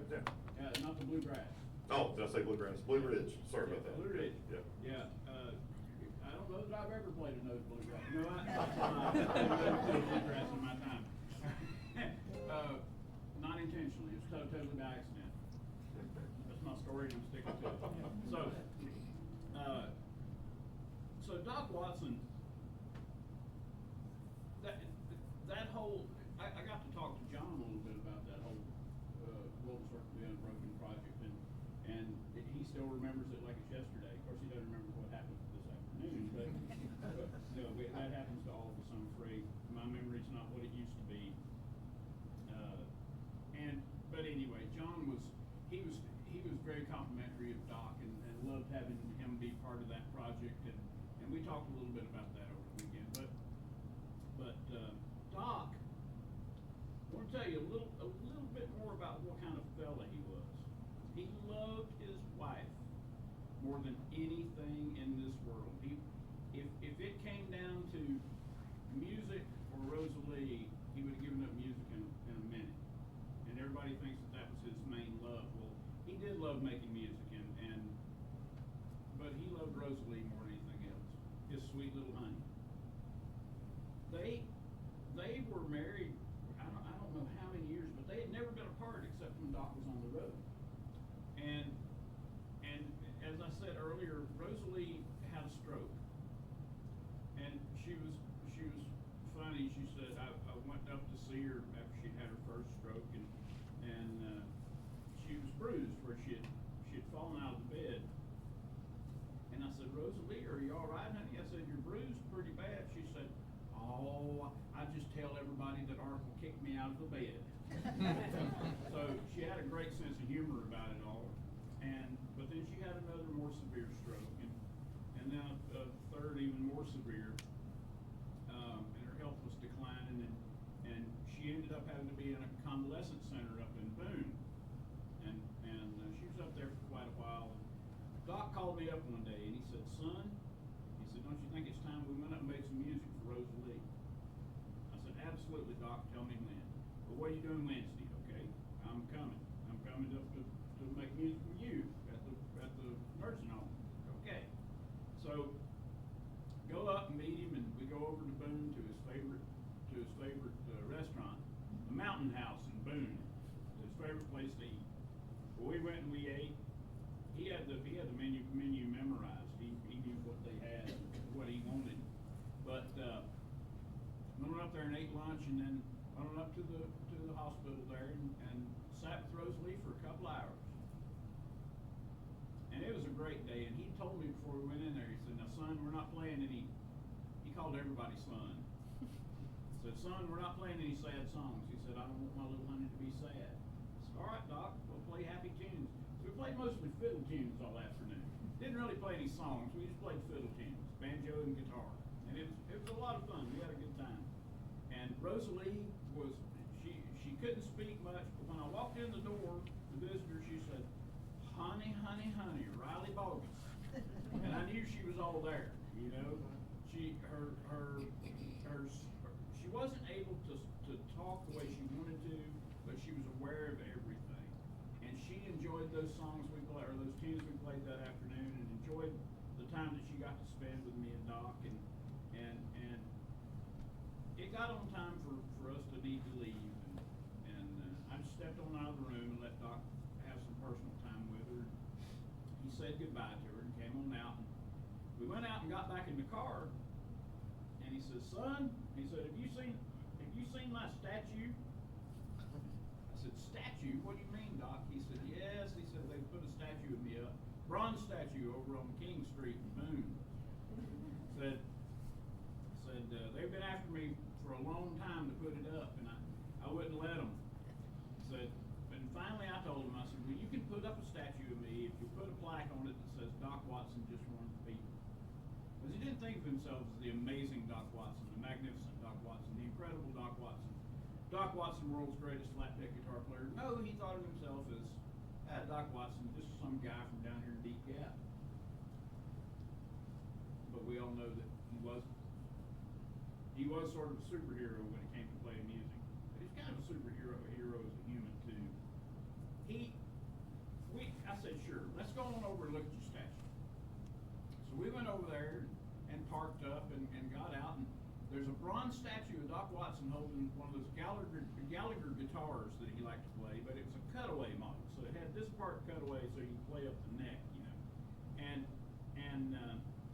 [SPEAKER 2] Not the Bluegrass.
[SPEAKER 1] Oh, did I say Bluegrass? Blue Ridge, sorry about that.
[SPEAKER 2] Blue Ridge.
[SPEAKER 1] Yeah.
[SPEAKER 2] Yeah, I don't know that I've ever played a note bluegrass. No, I never played bluegrass in my time. Not intentionally, it was totally by accident. That's my story and I'm sticking to it. So Doc Watson, that whole, I got to talk to John a little bit about that whole Will the Circle Be Unbroken project, and he still remembers it like it's yesterday. Of course, he doesn't remember what happened this afternoon, but that happens to all of us, I'm afraid. My memory's not what it used to be. But anyway, John was very complimentary of Doc and loved having him be part of that project, and we talked a little bit about that over the weekend. But Doc, I want to tell you a little bit more about what kind of fella he was. He loved his wife more than anything in this world. If it came down to music or Rosalie, he would have given up music in a minute. And everybody thinks that was his main love. Well, he did love making music, but he loved Rosalie more than anything else. His sweet little honey. They were married, I don't know how many years, but they had never been apart except when Doc was on the road. And as I said earlier, Rosalie had a stroke. And she was funny. She said, I went up to see her after she'd had her first stroke, and So she had a great sense of humor about it all. But then she had another more severe stroke, and then a third even more severe. And her health was declining, and she ended up having to be in a convalescent center up in Boone. And she was up there for quite a while. And Doc called me up one day and he said, "Son," he said, "don't you think it's time we went up and made some music for Rosalie?" I said, "Absolutely, Doc. Tell me when." "Well, what are you doing Wednesday?" "Okay, I'm coming. I'm coming up to make music for you at the nursing home." "Okay." So go up and meet him, and we go over to Boone to his favorite restaurant, the Mountain House in Boone, his favorite place to eat. Well, we went and we ate. He had the menu memorized. He knew what they had, what he wanted. But went up there and ate lunch, and then went up to the hospital there and sat with Rosalie for a couple hours. And it was a great day. And he told me before we went in there, he said, "Now, son, we're not playing any." He called everybody son. He said, "Son, we're not playing any sad songs." He said, "I don't want my little honey to be sad." I said, "All right, Doc, we'll play happy tunes." So we played mostly fiddle tunes all afternoon. Didn't really play any songs. We just played fiddle tunes, banjo and guitar. And it was a lot of fun. We had a good time. And Rosalie she couldn't speak much, but when I walked in the door, the visitor, she said, "Honey, honey, honey, Riley Baugus." And I knew she was all there, you know. She wasn't able to talk the way she wanted to, but she was aware of everything. And she enjoyed those songs we played, or those tunes we played that afternoon, and enjoyed the time that she got to spend with me and Doc. And it got on time for us to need to leave. And I just stepped on out of the room and let Doc have some personal time with her. He said goodbye to her and came on out. And we went out and got back in the car. And he said, "Son," he said, have you seen my statue?" I said, "Statue? What do you mean, Doc?" He said, "Yes." He said, "They put a statue of me up, bronze statue over on King Street in Boone." Said they've been after me for a long time to put it up, and I wouldn't let them. Said, but finally I told him, I said, "Well, you can put up a statue of me if you put a plaque on it that says Doc Watson just warned the people." Because he didn't think of himself as the amazing Doc Watson, the magnificent Doc Watson, the incredible Doc Watson. Doc Watson, world's greatest flat deck guitar player. No, he thought of himself as Doc Watson, just some guy from down here in Deep Gap. But we all know that he wasn't. He was sort of a superhero when it came to playing music. But he's kind of a superhero as a human too. I said, "Sure, let's go on over and look at your statue." So we went over there and parked up and got out, and there's a bronze statue of Doc Watson holding one of those Gallagher guitars that he liked to play, but it was a cutaway model. So it had this part cut away so you could play up the neck, you know.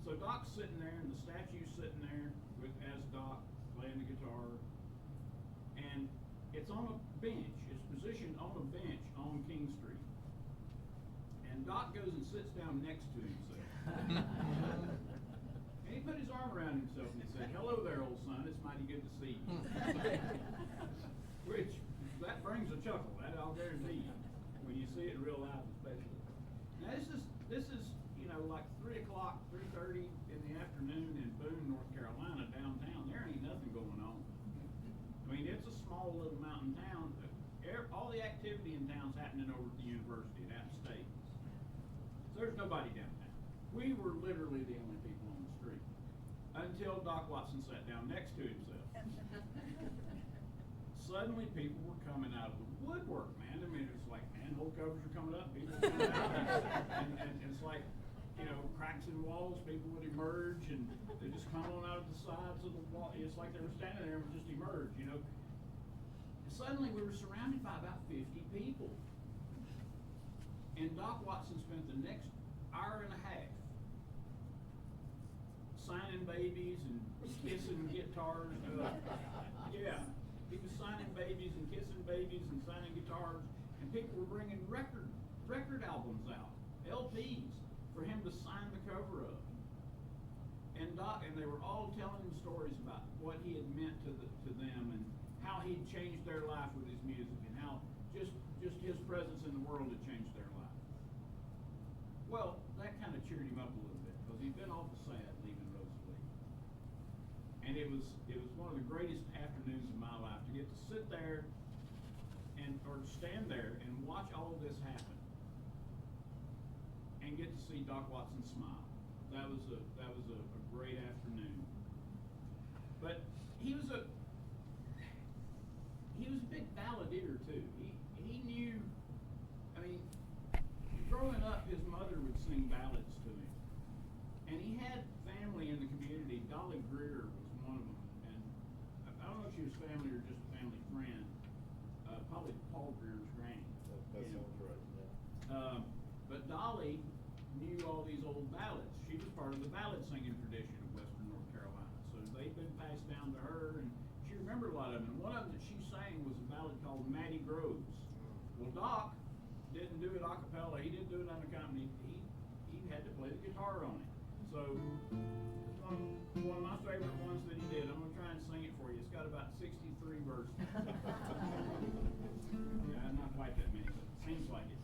[SPEAKER 2] So Doc's sitting there, and the statue's sitting there as Doc playing the guitar, and it's on a bench. It's positioned on a bench on King Street. And Doc goes and sits down next to himself. And he put his arm around himself and he said, "Hello there, old son. It's mighty good to see you." Which, that brings a chuckle. That I'll guarantee you. When you see it real live, especially. Now this is like 3 o'clock, 3:30 in the afternoon in Boone, North Carolina, downtown. There ain't nothing going on. I mean, it's a small little mountain town. All the activity in town's happening over at the university at App State. So there's nobody downtown. We were literally the only people on the street until Doc Watson sat down next to himself. Suddenly, people were coming out of the woodwork, man. I mean, it's like manhole covers are coming up, people are coming out, and it's like, cracks in walls. People would emerge, and they just come on out of the sides of the wall. It's like they were standing there and just emerged, And suddenly, we were surrounded by about 50 people. And Doc Watson spent the next hour and a half signing babies and kissing guitars. Yeah, he was signing babies and kissing babies and signing guitars, and people were bringing record albums out, LPs, for him to sign the cover of. And they were all telling him stories about what he had meant to them, and how he'd changed their life with his music, and how of the greatest afternoons of my life, to get to sit there or stand there and watch all of this happen and get to see Doc Watson smile. That was a great afternoon. But he was a big balladeer too. He knew, I mean, growing up, his mother would sing ballads to him. And he had family in the community. Dolly Greer was one of them. And I don't know if she was family or just a family friend. Probably Paul Greer's granny.
[SPEAKER 1] That sounds right, yeah.
[SPEAKER 2] But Dolly knew all these old ballads. She was part of the ballad singing tradition of Western North Carolina. So they've been passed down to her, and she remembered a lot of them. And one of them that she sang was a ballad called Matty Groves. Well, Doc didn't do it a cappella. He didn't do it unaccompanied. He had to play the guitar on it. So it's one of my favorite ones that he did. I'm gonna try and sing it for you. It's got about 63 verses. Yeah, not quite that many, but it seems like it.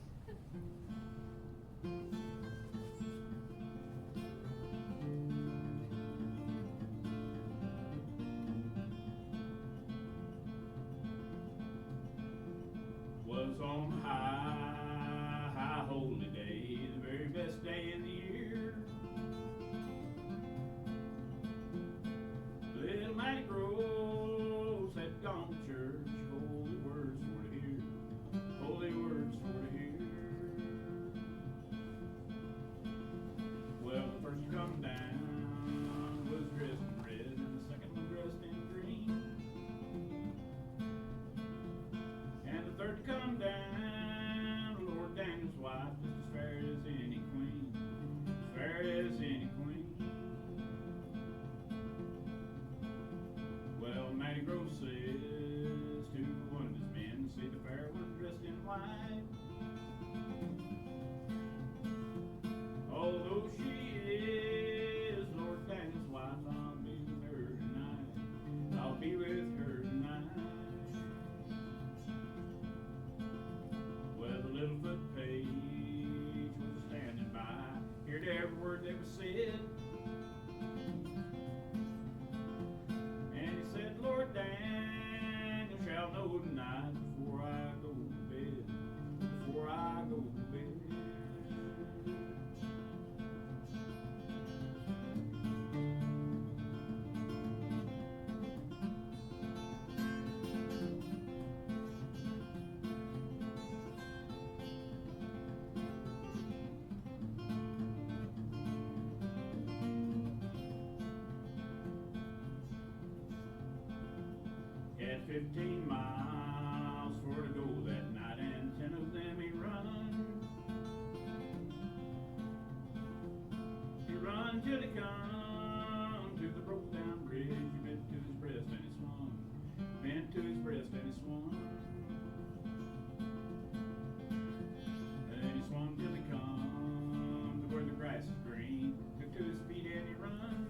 [SPEAKER 2] Was on high holy day, the very best day in the year. Little Matty Groves had gone to church, holy words for to hear, holy words for to hear. Well, the first to come down was dressed in red, and the second one dressed in green. And the third to come down, Lord Daniel's wife, just as fair as any queen, as fair as any queen. Well, Matty Groves says to one of his men, see the fair one dressed in white. Although she is Lord Daniel's wife, I'll be with her tonight. I'll be with her tonight. Well, the little foot page was standing by, heard every word that was said. And he said, Lord Daniel shall know tonight before I go to bed, before I go to bed. Had 15 miles for to go that night, and 10 of them he run. He run till he come to the broke down bridge. He bent to his breast and he swung, bent to his breast and he swung. And then he swung till he come to where the grass is green. Took to his feet and he run.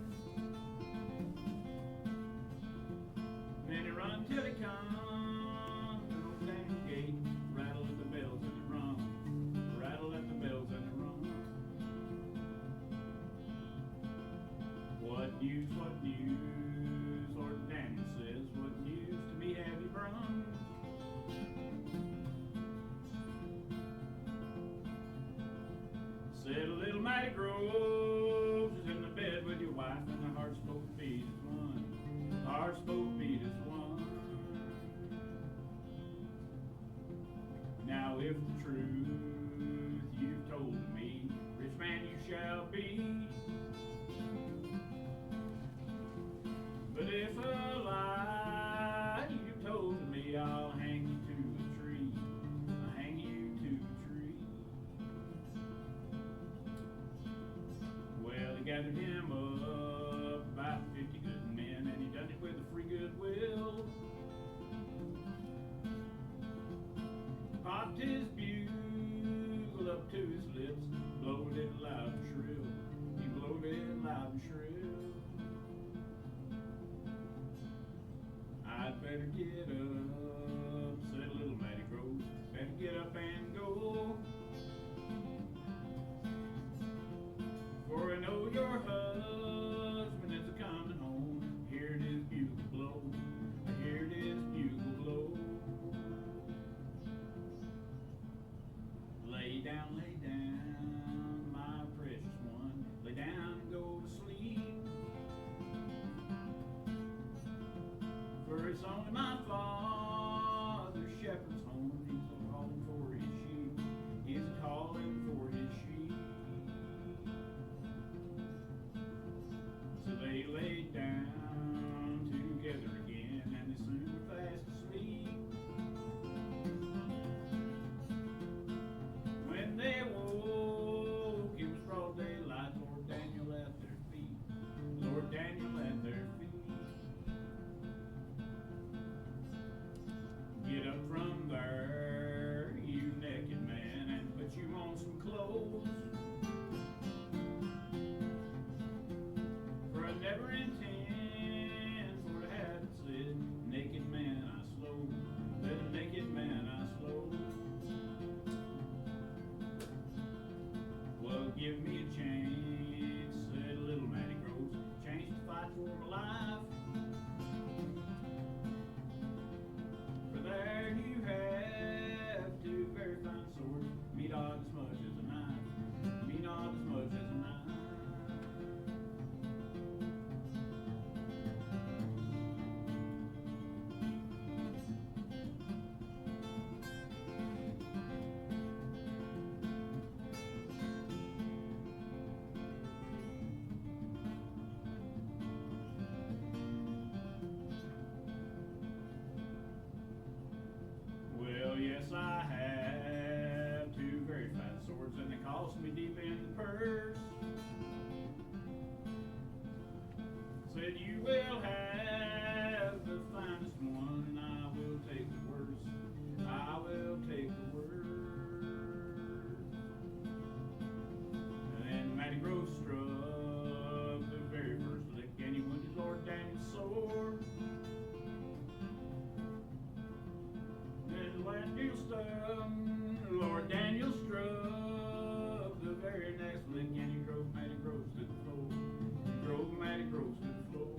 [SPEAKER 2] Then he run till he come to the Daniel gate, rattle at the bells and he run, rattle at the bells and he run. What news, Lord Daniel says, what news to me have you brung? Said little Matty Groves is in the bed with your wife, and the heart's both beat as one, heart's both beat as one. Now if the truth you've told to me, rich man you shall be. But if a lie you've told to me, I'll hang you to a tree, I'll hang you to a tree. Well, they gathered him up, about 50 good men, and he done it with a free goodwill. Popped his bugle up to his lips, blowed it loud and shrill. He blowed it loud and shrill. I'd better get up, said little Matty Groves. Better get up and go. For I know your husband is a coming home, hearing his bugle blow, down, my precious one. Lay down and go to sleep. For it's only my father's shepherd's home. He's calling for his sheep. He's calling for his sheep. So they laid down together again, and they soon were fast asleep. When they woke, it was broad daylight. Lord Daniel at their feet. Lord Daniel at their feet. Get up from there, you naked man, and put you on some clothes. For I never intend for to have it said, naked man I slow, let a naked man I slow. Well, give me a chance, said little Matty Groves, chance to fight for my life. For there you have two very fine swords, me not as much as a knife, me not as much as a knife. Well, yes, I have two very fine swords, and they cost me deep in the purse. Said you will have the finest one, and I will take the worst. I will take the worst. And then Matty Groves struck the very first lick, and he wounded Lord Daniel's sword. Lord Daniel struck the very next lick, and he drove Matty Groves to the floor. He drove Matty Groves to the floor.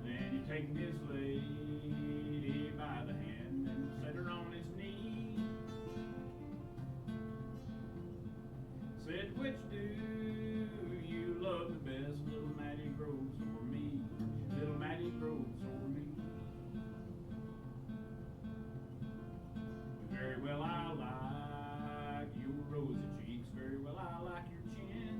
[SPEAKER 2] Then he taken his lady by the hand and set her on his knee. Said, which do you love the best, little Matty Groves or me? Little Matty Groves or me? Very well I like your rosy cheeks, very well I like your chin.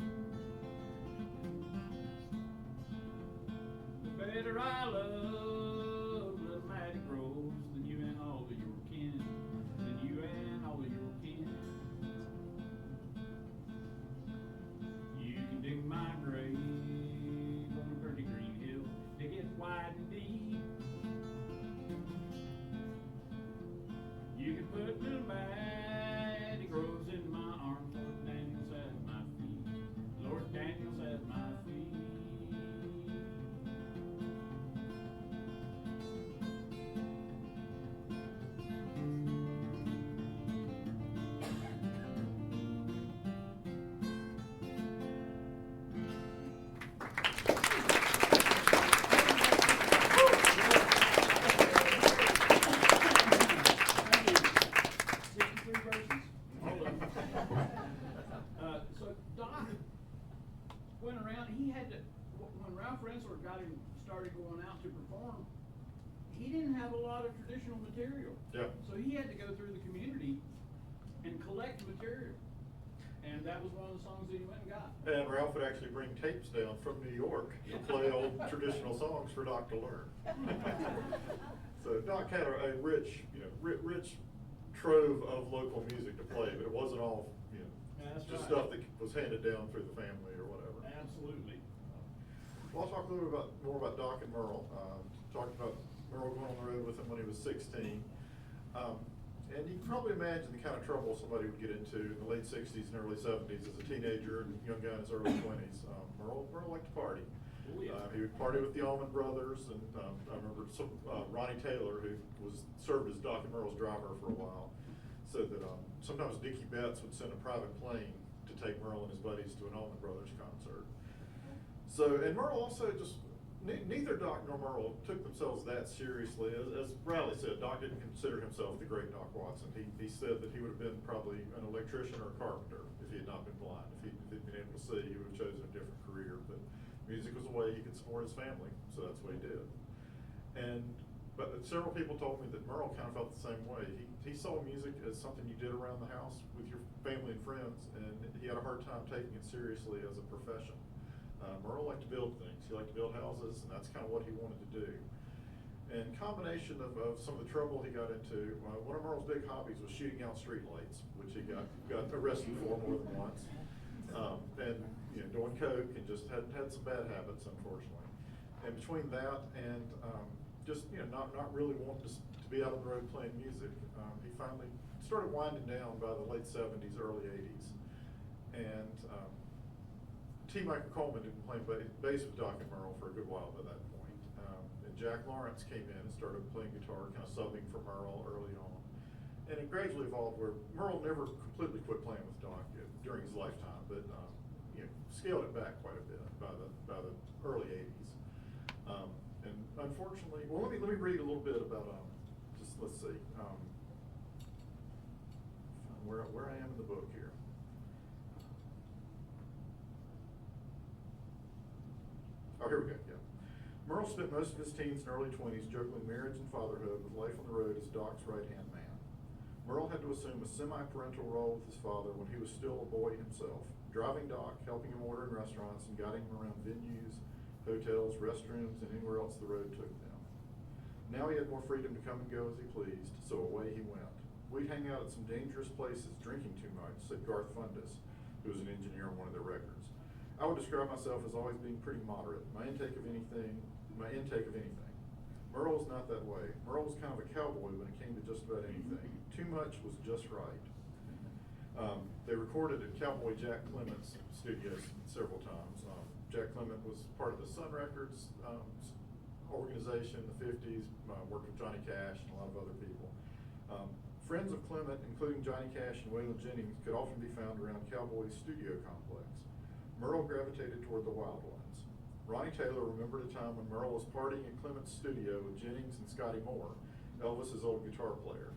[SPEAKER 2] The better I love little Matty Groves than you and all of your kin, than you and all of your kin. You can dig my grave on a pretty green hill, dig it wide and deep. You can put little Matty Groves in my arms, Lord Daniel's at my feet, Lord Daniel's at my feet. Went around, he had to, when Ralph Rensler got him started going out to perform, he didn't have a lot of traditional material.
[SPEAKER 1] Yeah.
[SPEAKER 2] So he had to go through the community and collect material. And that was one of the songs that he went and got.
[SPEAKER 1] And Ralph would actually bring tapes down from New York to play old traditional songs for Doc to learn. So Doc had a rich, rich trove of local music to play, but it wasn't all,
[SPEAKER 2] That's
[SPEAKER 1] just
[SPEAKER 2] right.
[SPEAKER 1] stuff that was handed down through the family or whatever.
[SPEAKER 2] Absolutely.
[SPEAKER 1] Well, I'll talk a little bit more about Doc and Merle. Talked about Merle going on the road with him when he was 16. And you can probably imagine the kind of trouble somebody would get into in the late 60s and early 70s as a teenager and young guy in his early 20s. Merle liked to party.
[SPEAKER 2] Oh, yeah.
[SPEAKER 1] He would party with the Allman Brothers, and I remember Ronnie Taylor, who served as Doc and Merle's driver for a while, said that sometimes Dickie Betts would send a private plane to take Merle and his buddies to an Allman Brothers concert. So, and Merle also just neither Doc nor Merle took themselves that seriously. As Riley said, Doc didn't consider himself the great Doc Watson. He said that he would have been probably an electrician or a carpenter if he had not been blind. If he'd been able to see, he would have chosen a different career. But music was a way he could support his family, so that's what he did. But several people told me that Merle kind of felt the same way. He saw music as something you did around the house with your family and friends, and he had a hard time taking it seriously as a profession. Merle liked to build things. He liked to build houses, and that's kind of what he wanted to do. And combination of some of the trouble he got into, one of Merle's big hobbies was shooting out streetlights, which he got arrested for more than once. And doing coke, and just had some bad habits, unfortunately. And between that and just not really wanting to be out on the road playing music, he finally started winding down by the late 70s, early 80s. And T. Michael Coleman had been playing bass with Doc and Merle for a good while by that point. And Jack Lawrence came in and started playing guitar, kind of subbing for Merle early on. And it gradually evolved where Merle never completely quit playing with Doc during his lifetime, but scaled it back quite a bit by the early 80s. And unfortunately, well, let me read a little bit about let's see where I am in the book here. Oh, here we go. Yeah, Merle spent most of his teens and early 20s juggling marriage and fatherhood with life on the road as Doc's right-hand man. Merle had to assume a semi-parental role with his father when he was still a boy himself, driving Doc, helping him order in restaurants, and guiding him around venues, hotels, restrooms, and anywhere else the road took them. Now he had more freedom to come and go as he pleased, so away he went. We'd hang out at some dangerous places drinking too much, said Garth Fundus, who was an engineer on one of their records. I would describe myself as always being pretty moderate, my intake of anything. Merle was not that way. Merle was kind of a cowboy when it came to just about anything. Too much was just right. They recorded at Cowboy Jack Clement's studios several times. Jack Clement was part of the Sun Records organization in the 50s, worked with Johnny Cash and a lot of other people. Friends of Clement, including Johnny Cash and Waylon Jennings, could often be found around Cowboy's studio complex. Merle gravitated toward the wild ones. Ronnie Taylor remembered a time when Merle was partying in Clement's studio with Jennings and Scotty Moore, Elvis's old guitar player.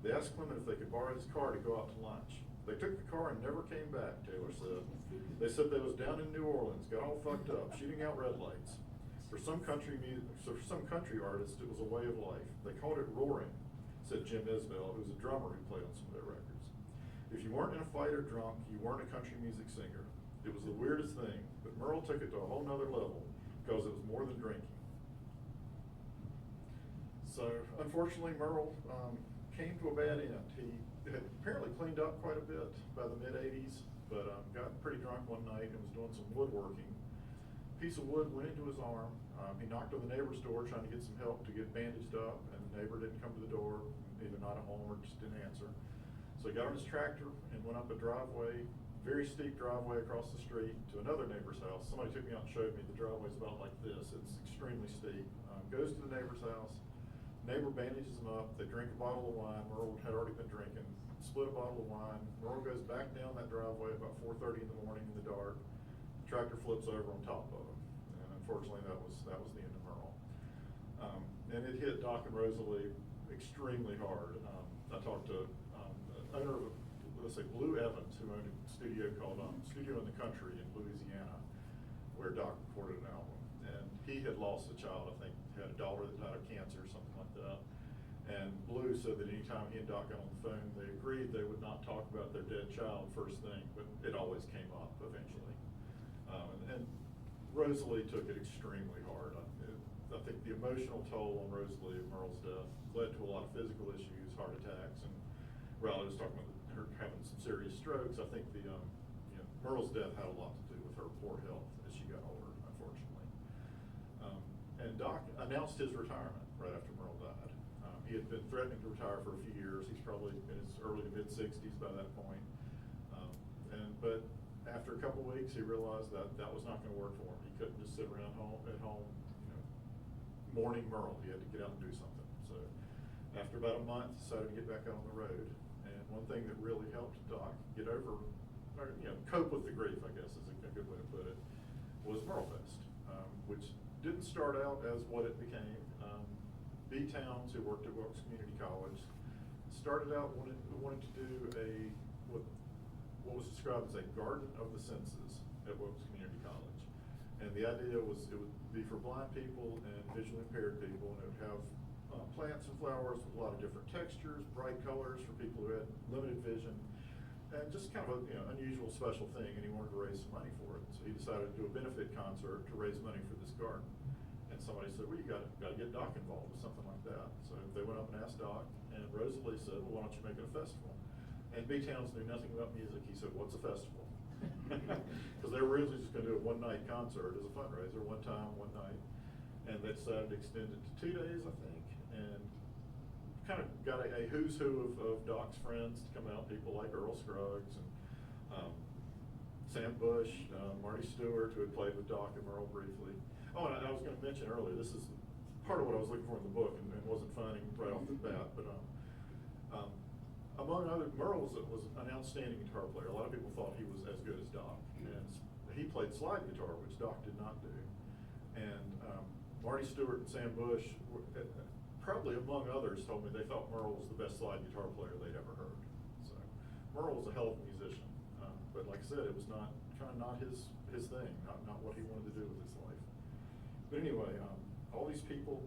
[SPEAKER 1] They asked Clement if they could borrow his car to go out to lunch. They took the car and never came back, Taylor said. They said they was down in New Orleans, got all fucked up, shooting out red lights. For some country artists, it was a way of life. They called it roaring, said Jim Isbell, who was a drummer who played on some of their records. If you weren't in a fight or drunk, you weren't a country music singer. It was the weirdest thing, but Merle took it to a whole nother level because it was more than drinking. So, unfortunately, Merle came to a bad end. He had apparently cleaned up quite a bit by the mid-80s, but got pretty drunk one night and was doing some woodworking. A piece of wood went into his arm. He knocked on the neighbor's door trying to get some help to get bandaged up, and the neighbor didn't come to the door, either not at home or just didn't answer. So he got on his tractor and went up a driveway, very steep driveway across the street to another neighbor's house. Somebody took me out and showed me the driveway's about like this. It's extremely steep. Goes to the neighbor's house. Neighbor bandages him up. They drink a bottle of wine. Merle had already been drinking. Split a bottle of wine. Merle goes back down that driveway about 4:30 in the morning in the dark. The tractor flips over on top of him. And unfortunately, that was the end of Merle. And it hit Doc and Rosalie extremely hard. I talked to the owner of, Blue Evans, who owned a studio called Studio in the Country in Louisiana, where Doc recorded an album. And he had lost a child, I think, had a daughter that died of cancer or something like that. And Blue said that anytime he and Doc got on the phone, they agreed they would not talk about their dead child first thing, but it always came up eventually. And Rosalie took it extremely hard. I think the emotional toll on Rosalie of Merle's death led to a lot of physical issues, heart attacks, and Riley was talking about her having some serious strokes. I think Merle's death had a lot to do with her poor health as she got older, unfortunately. And Doc announced his retirement right after Merle died. He had been threatening to retire for a few years. He's probably in his early to mid-60s by that point. But after a couple of weeks, he realized that was not going to work for him. He couldn't just sit around at home, mourning Merle. He had to get out and do something. So after about a month, decided to get back out on the road. And one thing that really helped Doc get over, or cope with the grief, I guess is a good way to put it, was Merlefest, which didn't start out as what it became. B. Towns, who worked at Wilkes Community College, started out wanting to do what was described as a garden of the senses at Wilkes Community College. And the idea was it would be for blind people and visually impaired people, and it would have plants and flowers with a lot of different textures, bright colors for people who had limited vision, and just kind of a unusual, special thing, and he wanted to raise some money for it. So he decided to do a benefit concert to raise money for this garden. And somebody said, well, you got to get Doc involved with something like that. So they went up and asked Doc, and Rosalie said, well, why don't you make it a festival? And B. Towns knew nothing about music. He said, what's a festival? Because they were originally just going to do a one-night concert as a fundraiser, one time, one night. And they decided to extend it to 2 days, I think, and kind of got a who's who of Doc's friends to come out, people like Earl Scruggs and Sam Bush, Marty Stewart, who had played with Doc and Merle briefly. Oh, and I was going to mention earlier, this is part of what I was looking for in the book, and wasn't finding right off the bat, but among other, Merle was an outstanding guitar player. A lot of people thought he was as good as Doc, and he played slide guitar, which Doc did not do. And Marty Stewart and Sam Bush, probably among others, told me they thought Merle was the best slide guitar player they'd ever heard. So Merle was a hell of a musician, but like I said, it was not his thing, not what he wanted to do with his life. But anyway, all these people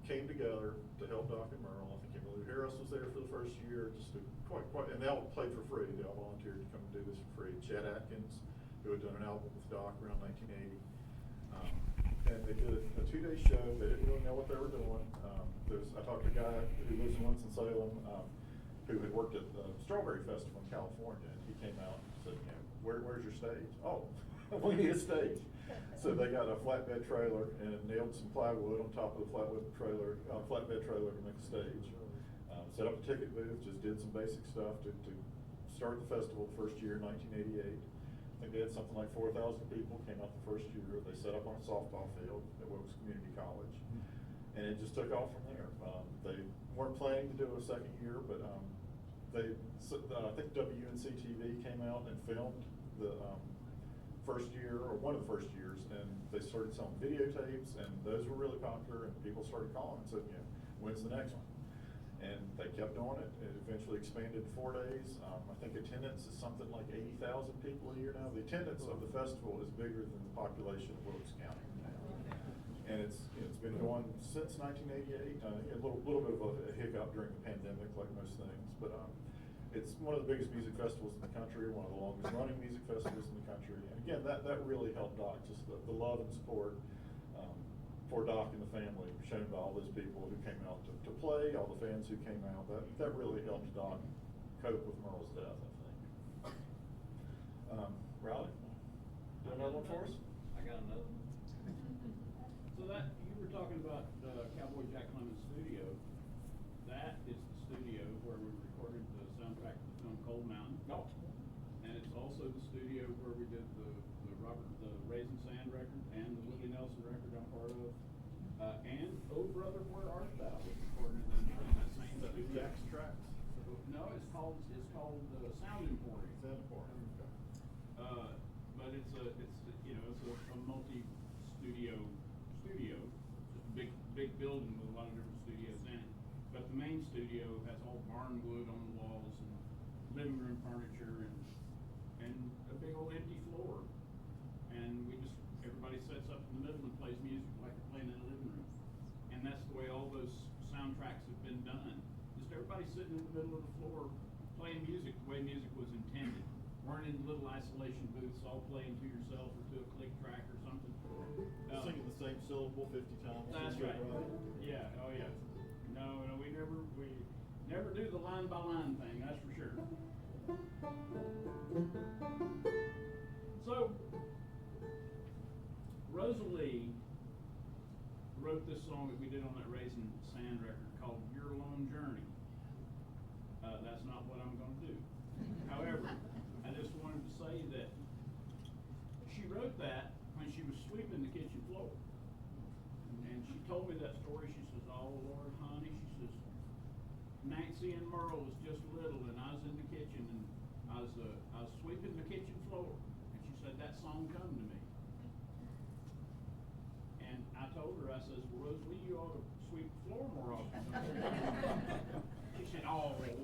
[SPEAKER 1] came together to help Doc and Merle. I think Emily Harris was there for the first year, just to and they all played for free. They all volunteered to come and do this for free. Chad Atkins, who had done an album with Doc around 1980. And they did a 2-day show. They didn't really know what they were doing. I talked to a guy who lives in Winston-Salem, who had worked at the Strawberry Festival in California, and he came out and said, where's your stage? Oh, we need a stage. So they got a flatbed trailer and nailed some plywood on top of the flatbed trailer to make a stage. Set up a ticket booth, just did some basic stuff to start the festival the first year in 1988. I think they had something like 4,000 people came out the first year. They set up on a softball field at Wilkes Community College, and it just took off from there. They weren't planning to do a second year, but I think WNC-TV came out and filmed the first year, or one of the first years, and they started selling videotapes, and those were really popular, and people started calling and said, when's the next one? And they kept doing it. It eventually expanded to 4 days. I think attendance is something like 80,000 people a year now. The attendance of the festival is bigger than the population of Wilkes County now. And it's been going since 1988. A little bit of a hiccup during the pandemic, like most things, but it's one of the biggest music festivals in the country, one of the longest running music festivals in the country. And again, that really helped Doc, just the love and support for Doc and the family shown by all those people who came out to play, all the fans who came out. That really helped Doc cope with Merle's death, I think. Riley, do another one for us?
[SPEAKER 3] I got another one.
[SPEAKER 2] So that, you were talking about Cowboy Jack Clemens' studio. That is the studio where we recorded the soundtrack to the film Cold Mountain.
[SPEAKER 3] No.
[SPEAKER 2] And it's also the studio where we did the Raisin Sand record and the Willie Nelson record I'm part of. And Oh Brother, Where Art Thou was recorded in that same studio.
[SPEAKER 1] Jack's tracks.
[SPEAKER 2] No, it's called Sound Emporium.
[SPEAKER 1] Sound Emporium. Okay.
[SPEAKER 2] But it's a multi-studio, just a big building with a lot of different studios in it. But the main studio has all barn wood on the walls and living room furniture and a big old empty floor. And everybody sets up in the middle and plays music like they're playing in a living room. And that's the way all those soundtracks have been done. Just everybody sitting in the middle of the floor playing music the way music was intended. Weren't in little isolation booths all playing to yourself or to a click track or something.
[SPEAKER 1] Singing the same syllable 50 times.
[SPEAKER 2] That's right. Yeah, oh yeah. No, we never do the line by line thing, that's for sure. So Rosalie wrote this song that we did on that Raisin Sand record called Your Lone Journey. That's not what I'm going to do. However, I just wanted to say that she wrote that when she was sweeping the kitchen floor. And she told me that story. She says, oh, Lord, honey, she says, Nancy and Merle was just little, and I was in the kitchen, and I was sweeping the kitchen floor. And she said, that song come to me. And I told her, I says, well, Rosalie, you ought to sweep the floor more often. She said, oh, like,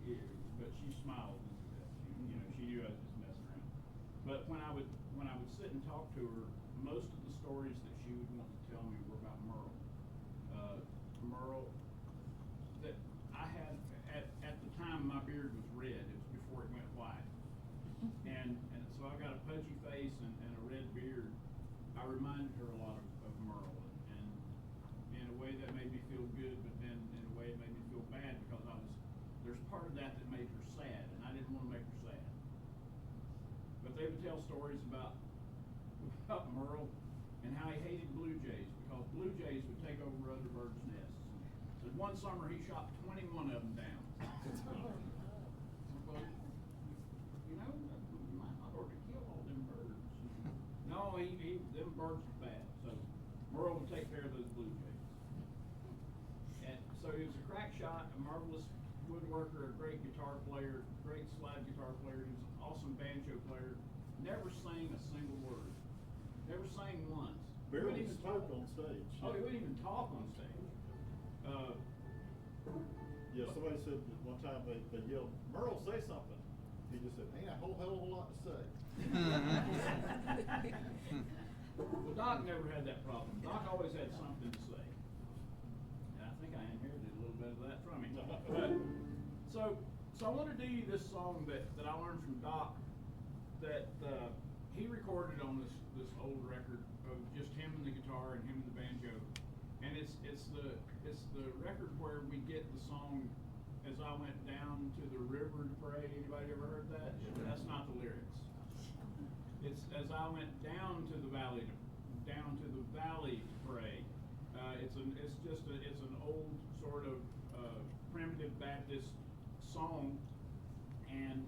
[SPEAKER 2] yeah, but she smiled. She knew I was just messing around. But when I would sit and talk to her, most of the stories that she would want to tell me were about Merle. Merle, that I had, at the time my beard was red, it was before it went white. And so I got a pudgy face and a red beard. I reminded her a lot of Merle, and in a way that made me feel good, but then in a way it made me feel bad because there's part of that made her sad, and I didn't want to make her sad. But they would tell stories about Merle and how he hated blue jays because blue jays would take over other birds' nests. So one summer he shot 21 of them down. You might not ought to kill all them birds. No, them birds are bad. So Merle would take care of those blue jays. And so he was a crack shot, a marvelous woodworker, a great guitar player, great slide guitar player. He was an awesome banjo player. Never sang a single word. Never sang once.
[SPEAKER 3] Barely spoke on stage.
[SPEAKER 2] Oh, he wouldn't even talk on stage.
[SPEAKER 3] Yeah, somebody said that one time they yelled, Merle, say something. He just said, ain't a whole hell of a lot to say.
[SPEAKER 2] Well, Doc never had that problem. Doc always had something to say. And I think I inherited a little bit of that from him. But, so I want to do you this song that I learned from Doc that he recorded on this old record of just him and the guitar and him and the banjo. And it's the record where we get the song As I Went Down to the River to Pray. Anybody ever heard that? That's not the lyrics. It's As I Went Down to the Valley to Pray. It's an old sort of primitive Baptist song, and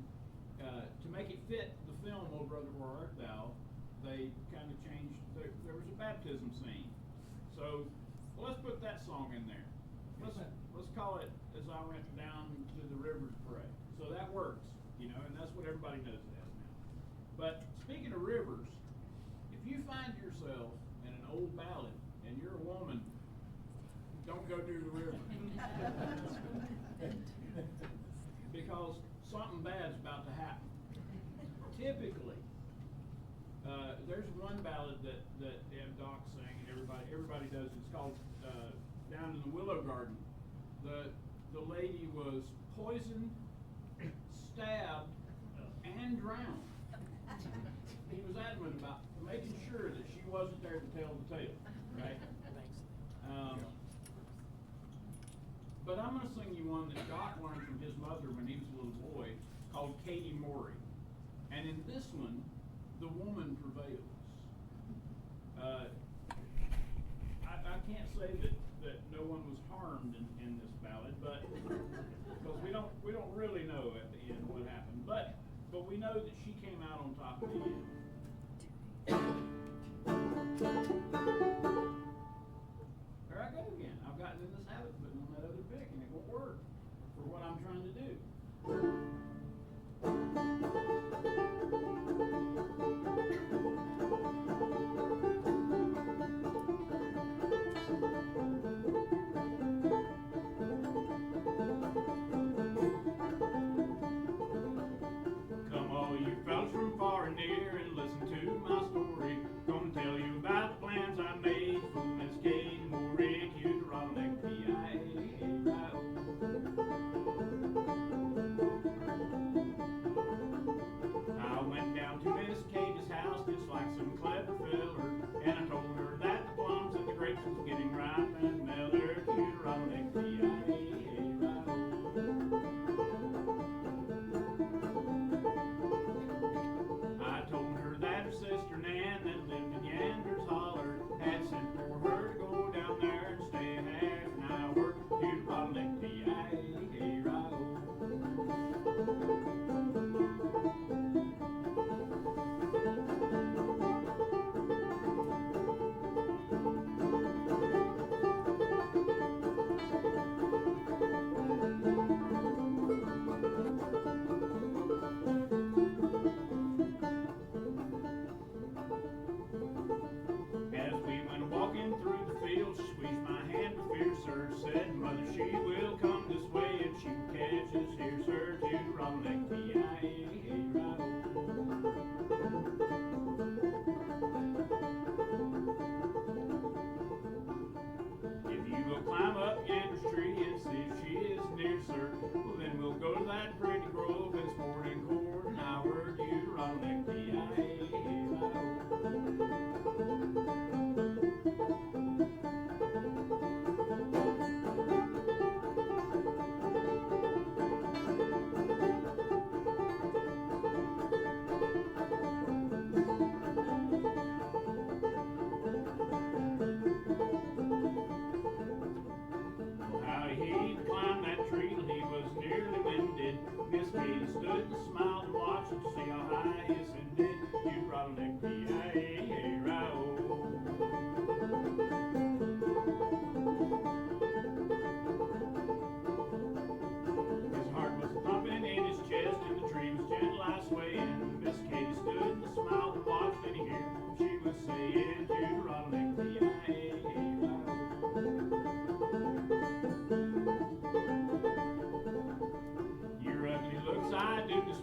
[SPEAKER 2] to make it fit the film Oh Brother Where Art Thou, they kind of changed. There was a baptism scene, so let's put that song in there. Let's call it As I Went Down to the River to Pray. So that works, and that's what everybody knows it as now. But speaking of rivers, if you find yourself in an old ballad and you're a woman, don't go near the river. Because something bad's about to happen. Typically, there's one ballad that Doc sang, and everybody does. It's called Down in the Willow Garden. The lady was poisoned, stabbed, and drowned. He was adamant about making sure that she wasn't there to tell the tale, right? But I'm going to sing you one that Doc learned from his mother when he was a little boy, called Katey Morie. And in this one, the woman prevails. I can't say that no one was harmed in this ballad, but because we don't really know at the end what happened. But we know that she came out on top at the end. There I go again. I've gotten in this habit of putting on that other pick, and it won't work for what I'm trying to do. Come all you fellas from far and near and listen to my story. Gonna tell you about the plans I made for Miss Katey Morie, Q-Rottleneck, P-I-A-A-I-O.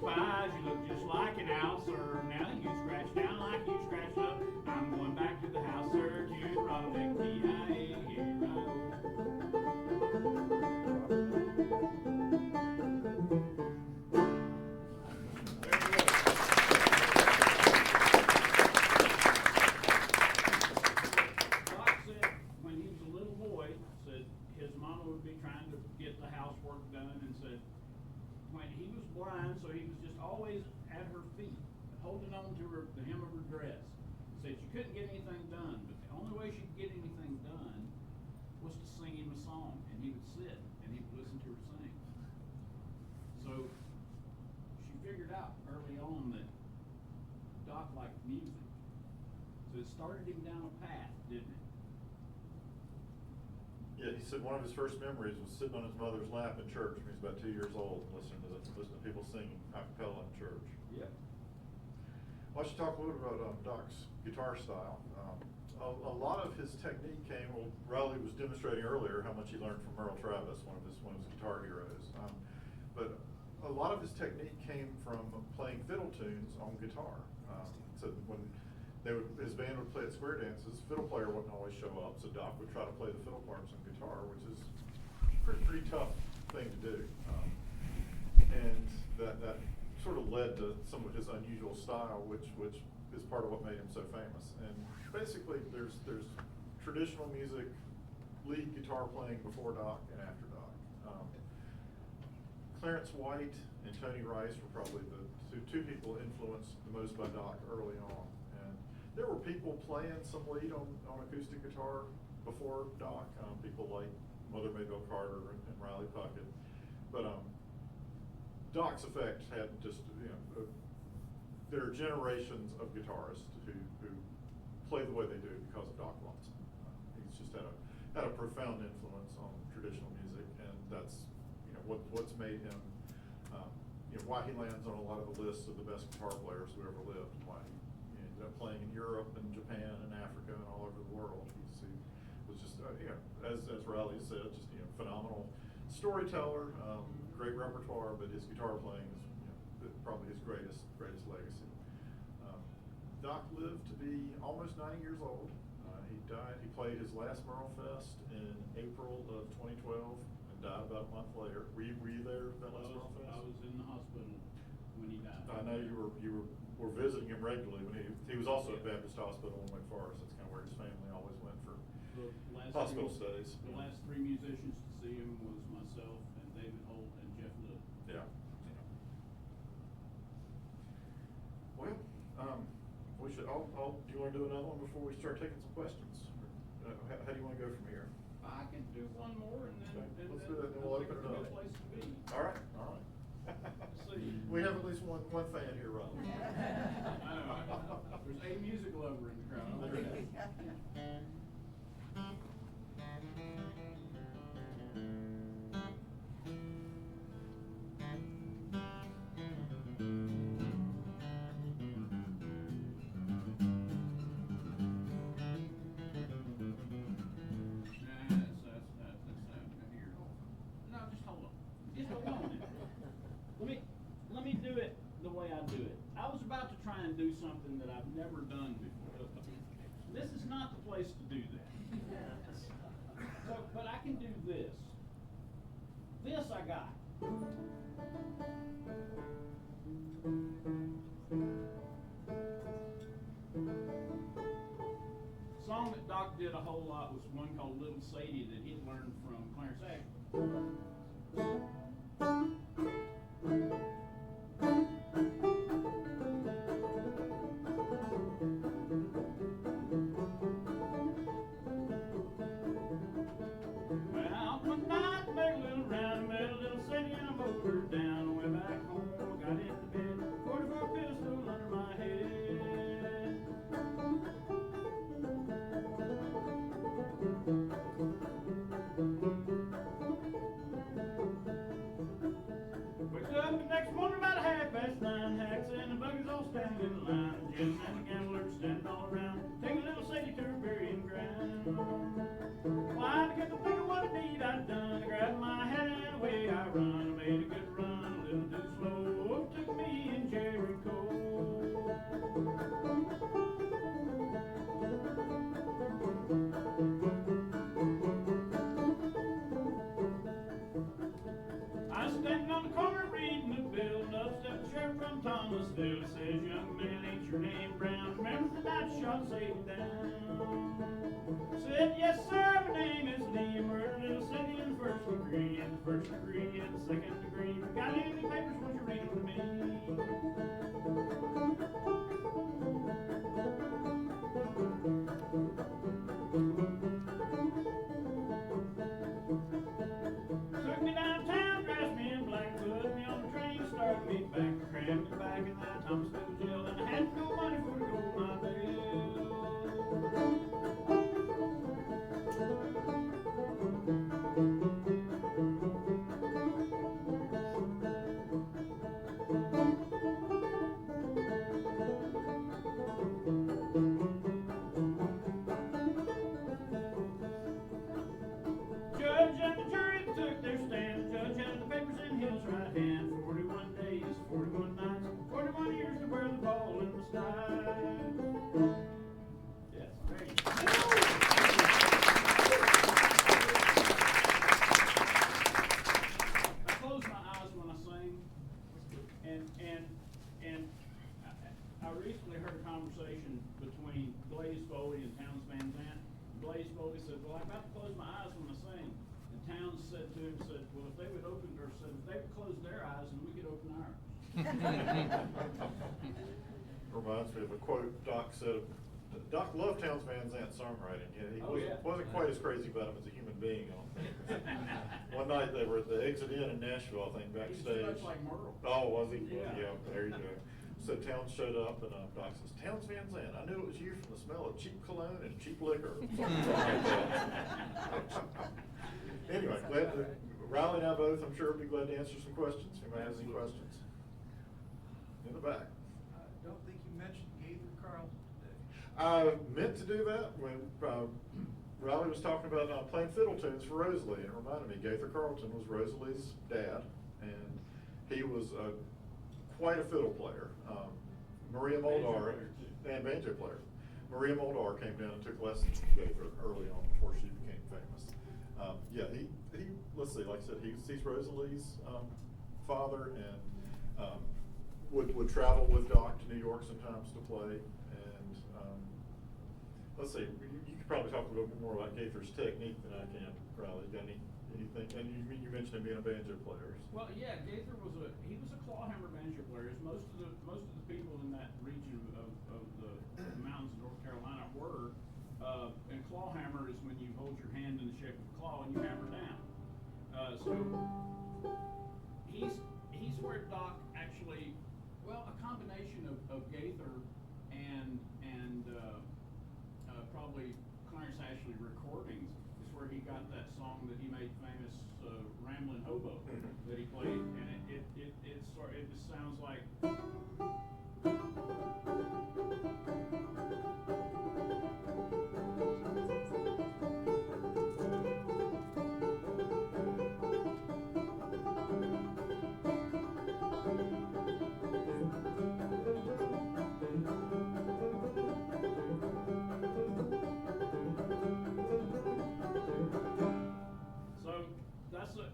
[SPEAKER 2] spies, you look just like an owl, sir. Now you scratch down like you scratched up. I'm going back to the house, sir, to Roderick, D-I-A-R-O. Doc said when he was a little boy, said his mama would be trying to get the housework done, and said when he was blind, so he was just always at her feet, holding on to her, the hem of her dress. Said she couldn't get anything done, but the only way she could get anything done was to sing him a song, and he would sit and he would listen to her sing. So she figured out early on that Doc liked music. So it started him down a path, didn't it?
[SPEAKER 1] Yeah, he said one of his first memories was sitting on his mother's lap in church when he was about 2 years old, and listening to people singing a cappella in church.
[SPEAKER 2] Yep.
[SPEAKER 1] Why don't you talk a little bit about Doc's guitar style? A lot of his technique came, well, Riley was demonstrating earlier how much he learned from Merle Travis, one of his guitar heroes. But a lot of his technique came from playing fiddle tunes on guitar. So when his band would play at square dances, fiddle player wouldn't always show up, so Doc would try to play the fiddle parts on guitar, which is a pretty tough thing to do. And that sort of led to some of his unusual style, which is part of what made him so famous. And basically, there's traditional music, lead guitar playing before Doc and after Doc. Clarence White and Tony Rice were probably the two people influenced the most by Doc early on. And there were people playing some lead on acoustic guitar before Doc, people like Mother Maybelle Carter and Riley Puckett. But Doc's effect had just, there are generations of guitarists who play the way they do because of Doc Watson. He's just had a profound influence on traditional music, and that's what's made him, why he lands on a lot of the lists of the best guitar players who ever lived, and why he ended up playing in Europe and Japan and Africa and all over the world. He was just, as Riley said, just phenomenal storyteller, great repertoire, but his guitar playing is probably his greatest legacy. Doc lived to be almost 90 years old. He died. He played his last Merle Fest in April of 2012 and died about a month later. Were you there that last Merle Fest?
[SPEAKER 2] I was in the hospital when he died.
[SPEAKER 1] I know you were visiting him regularly when he was also at Baptist Hospital in Wake Forest. That's kind of where his family always went for hospital stays.
[SPEAKER 2] The last three musicians to see him was myself and David Holt and Jeff Little.
[SPEAKER 1] Yeah. Well, we should. Do you want to do another one before we start taking some questions? How do you want to go from here?
[SPEAKER 2] I can do one more and then.
[SPEAKER 1] Okay, let's do that, then we'll open it up.
[SPEAKER 2] Good place to be.
[SPEAKER 1] All right.
[SPEAKER 2] See.
[SPEAKER 1] We have at least one fan here, Rob.
[SPEAKER 2] I know. There's a music lover in the crowd.
[SPEAKER 1] There it is.
[SPEAKER 2] Let me do it the way I do it. I was about to try and do something that I've never done before. This is not the place to do that. So, but I can do this. This I got. The song that Doc did a whole lot was one called Little Sadie that he'd learned from Clarence Ashby. Well, one night, made a little round, met a little Sadie, and I mowed her down. Went back home, got into bed, 44 pistol under my head. Wake up the next morning about 9:30, hacks and the buggers all standing in line. Gents and the gamblers standing all around. Take a little Sadie to her burying ground. Well, I began to think of what a deed I'd done. I grabbed my hat and away I run. I made a good run, a little too slow. Took me Thomasville. It says, young man, ain't your name Brown? Remember the night shot Sadie down? Said, yes, sir, my name is Lee. Murdered little Sadie in the first degree, in the first degree, in the second degree. Got any papers, won't you read them to me? Took me downtown, dressed me in black, put me on the train, started me back, crammed me back in that Thomasville jail, and I had no money for to go to my bill. Judge and the jury took their stand. The judge had the papers in his right hand. 41 days, 41 nights, 41 years to wear the ball in the sky. Yes, great. I close my eyes when I sing, and I recently heard a conversation between Blaze Foley and Towns Van Zandt. Blaze Foley said, well, I'm about to close my eyes when I sing. And Towns said to him, well, if they would close their eyes, and we could open ours.
[SPEAKER 1] Reminds me of a quote Doc said. Doc loved Towns Van Zandt's songwriting. Yeah, he wasn't quite as crazy about him as a human being. One night they were at the Exit Inn in Nashville, I think, backstage.
[SPEAKER 2] He was like Merle.
[SPEAKER 1] Oh, was he?
[SPEAKER 2] Yeah.
[SPEAKER 1] There you go. So Towns showed up, and Doc says, Towns Van Zandt, I knew it was you from the smell of cheap cologne and cheap liquor. Anyway, Riley and I both, I'm sure, would be glad to answer some questions. Anybody has any questions? In the back.
[SPEAKER 4] I don't think you mentioned Gaither Carlton today.
[SPEAKER 1] I meant to do that when Riley was talking about playing fiddle tunes for Rosalie, and it reminded me, Gaither Carlton was Rosalie's dad, and he was quite a fiddle player. Maria Moldar, and banjo player. Maria Moldar came down and took lessons from Gaither early on before she became famous. Yeah, he let's see, like I said, he's Rosalie's father, and would travel with Doc to New York sometimes to play. And let's see, you could probably talk a little bit more about Gaither's technique than I can, Riley. Got anything? And you mentioned him being a banjo player.
[SPEAKER 2] Well, yeah, Gaither was a clawhammer banjo player. As most of the people in that region of the mountains of North Carolina were. And clawhammer is when you hold your hand in the shape of a claw and you hammer down. So he's where Doc actually, well, a combination of Gaither and probably Clarence Ashley recordings is where he got that song that he made famous, Ramblin' Hobo, that he played, and it just sounds like.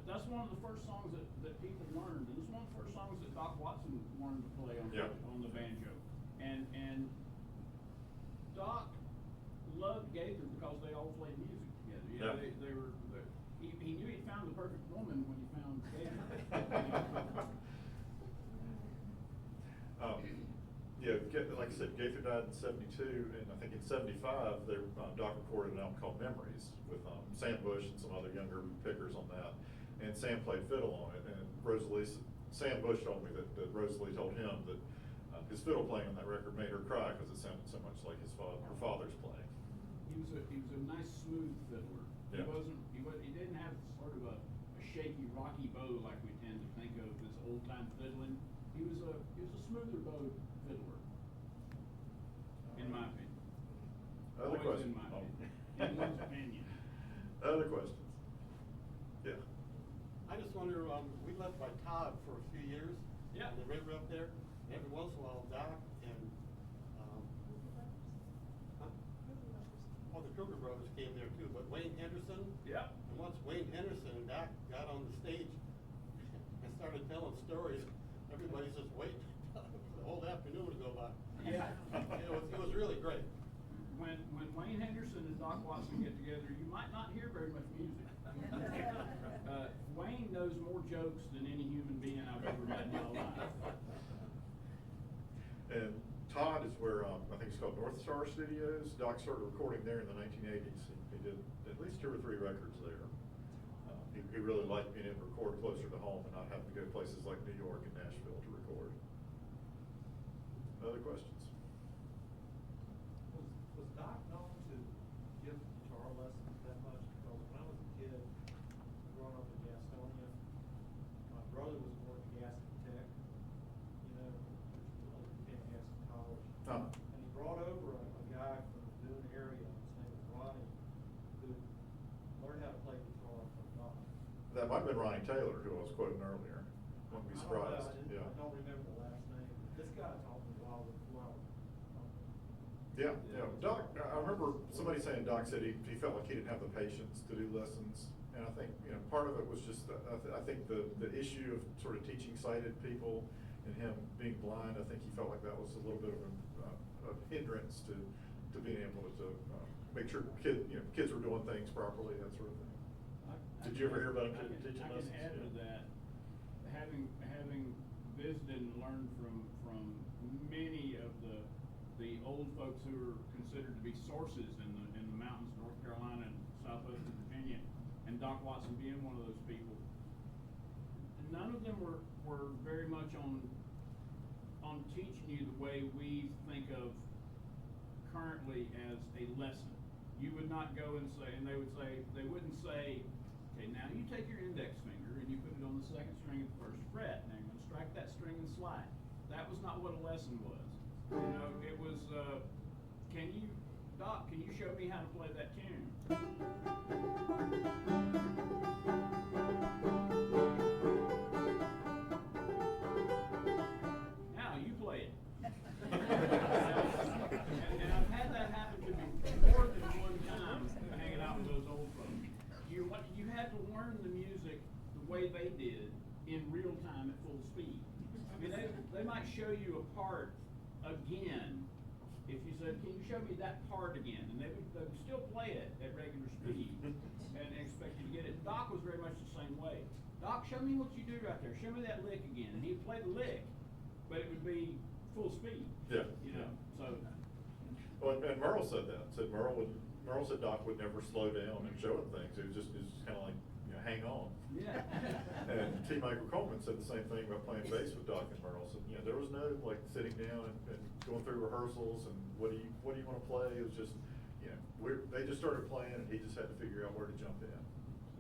[SPEAKER 2] That's one of the first songs that people learned, and it's one of the first songs that Doc Watson learned to play on the banjo. And Doc loved Gaither because they all played music together. You know, they were he knew he'd found the perfect woman when he found Gaither.
[SPEAKER 1] Like I said, Gaither died in '72, and I think in '75, Doc recorded an album called Memories with Sam Bush and some other younger pickers on that. And Sam played fiddle on it, and Sam Bush told me that Rosalie told him that his fiddle playing on that record made her cry because it sounded so much like her father's playing.
[SPEAKER 2] He was a nice smooth fiddler.
[SPEAKER 1] Yeah.
[SPEAKER 2] He didn't have sort of a shaky, rocky bow like we tend to think of as old time fiddling. He was a smoother bowed fiddler, in my opinion.
[SPEAKER 1] Other
[SPEAKER 2] Always
[SPEAKER 1] questions?
[SPEAKER 2] in my opinion. In one's opinion.
[SPEAKER 1] Other questions? Yeah.
[SPEAKER 5] I just wonder, we lived by Todd for a few years.
[SPEAKER 2] Yeah.
[SPEAKER 5] On the river up there. And every once in a while, Doc and, the Kruger brothers came there too, but Wayne Henderson.
[SPEAKER 2] Yeah.
[SPEAKER 5] And once Wayne Henderson and Doc got on the stage and started telling stories, everybody's just waiting.
[SPEAKER 2] knows more jokes than any human being I've ever met in my life.
[SPEAKER 1] And Todd is where, I think it's called North Star Studios. Doc started recording there in the 1980s. He did at least 2 or 3 records there. He really liked being able to record closer to home and not having to go places like New York and Nashville to record. Other questions?
[SPEAKER 5] Was Doc known to give guitar lessons that much? Because when I was a kid, growing up in Gastonia, my brother was more of a Gaston Tech, you know, which was like Gaston College.
[SPEAKER 1] Uh-huh.
[SPEAKER 5] And he brought over a guy from the Boone area, his name was Ronnie, who learned how to play guitar from Doc.
[SPEAKER 1] That might have been Ronnie Taylor, who I was quoting earlier. Wouldn't be surprised.
[SPEAKER 5] I don't remember the last name. This guy taught me while with flower.
[SPEAKER 1] Yeah, yeah. Doc, I remember somebody saying Doc said he felt like he didn't have the patience to do lessons. And I think, you know, part of it was just, I think the issue of sort of teaching sighted people and him being blind, I think he felt like that was a little bit of a hindrance to being able to make sure kids were doing things properly, that sort of thing. Did you ever hear about him teaching lessons?
[SPEAKER 2] I can add to that, having visited and learned from many of the old folks who are considered to be sources in the mountains of North Carolina and southwestern Virginia, and Doc Watson being one of those people. None of them were very much on teaching you the way we think of currently as a lesson. You would not go and say, and they wouldn't say, okay, now you take your index finger and you put it on the 2nd string of the 1st fret. Now you're going to strike that string and slide. That was not what a lesson was. You know, it was, Doc, can you show me how to play that tune? Now you play it. and I've had that happen to me more than one time hanging out with those old folks. You had to learn the music the way they did in real time at full speed. I mean, they might show you a part again if you said, can you show me that part again? And they would still play it at regular speed and expect you to get it. Doc was very much the same way. Doc, show me what you do right there. Show me that lick again. And he'd play the lick, but it would be full speed.
[SPEAKER 1] Yeah.
[SPEAKER 2] You know, so.
[SPEAKER 1] Well, and Merle said that. Merle said Doc would never slow down and show him things. It was kind of like, you know, hang on.
[SPEAKER 2] Yeah.
[SPEAKER 1] And T. Michael Coleman said the same thing about playing bass with Doc and Merle. So, you know, there was no like sitting down and going through rehearsals and what do you want to play? It was just, you know, they just started playing and he just had to figure out where to jump in.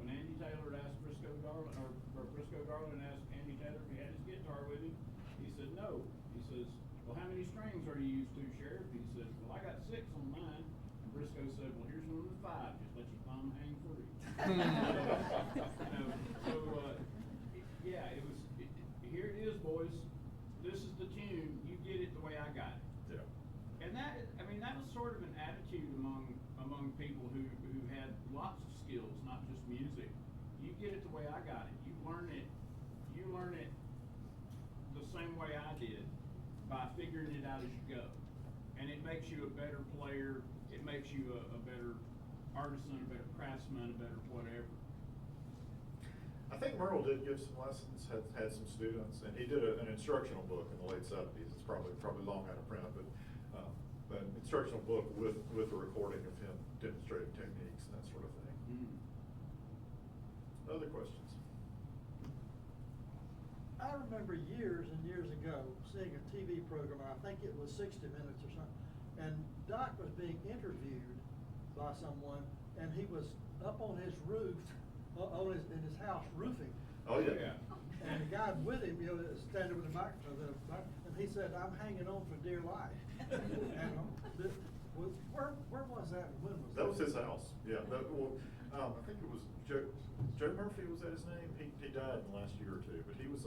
[SPEAKER 2] When Andy Taylor asked Briscoe Garland, or Briscoe Garland asked Andy Taylor if he had his guitar with him, he said no. He says, well, how many strings are you used to, Sheriff? He said, well, I got 6 on mine. And Briscoe said, well, here's one of the 5. Just let your thumb hang free. Yeah, here it is, boys. This is the tune. You get it the way I got it.
[SPEAKER 1] Yeah.
[SPEAKER 2] And that was sort of an attitude among people who had lots of skills, not just music. You get it the way I got it. You learn it the same way I did by figuring it out as you go. And it makes you a better player. It makes you a better artisan, a better craftsman, a better whatever.
[SPEAKER 1] I think Merle did give some lessons, had some students, and he did an instructional book in the late 70s. It's probably long out of print, but an instructional book with a recording of him demonstrating techniques and that sort of thing.
[SPEAKER 2] Mm.
[SPEAKER 1] Other questions?
[SPEAKER 6] I remember years and years ago seeing a TV program, I think it was 60 Minutes or something, and Doc was being interviewed by someone, and he was up on his roof, in his house roofing.
[SPEAKER 1] Oh, yeah.
[SPEAKER 6] And the guy with him, standing with the microphone, and he said, "I'm hanging on for dear life." And where was that and when was that?
[SPEAKER 1] That was his house. Yeah. I think it was Joe Murphy, was that his name? He died in the last year or two, but he was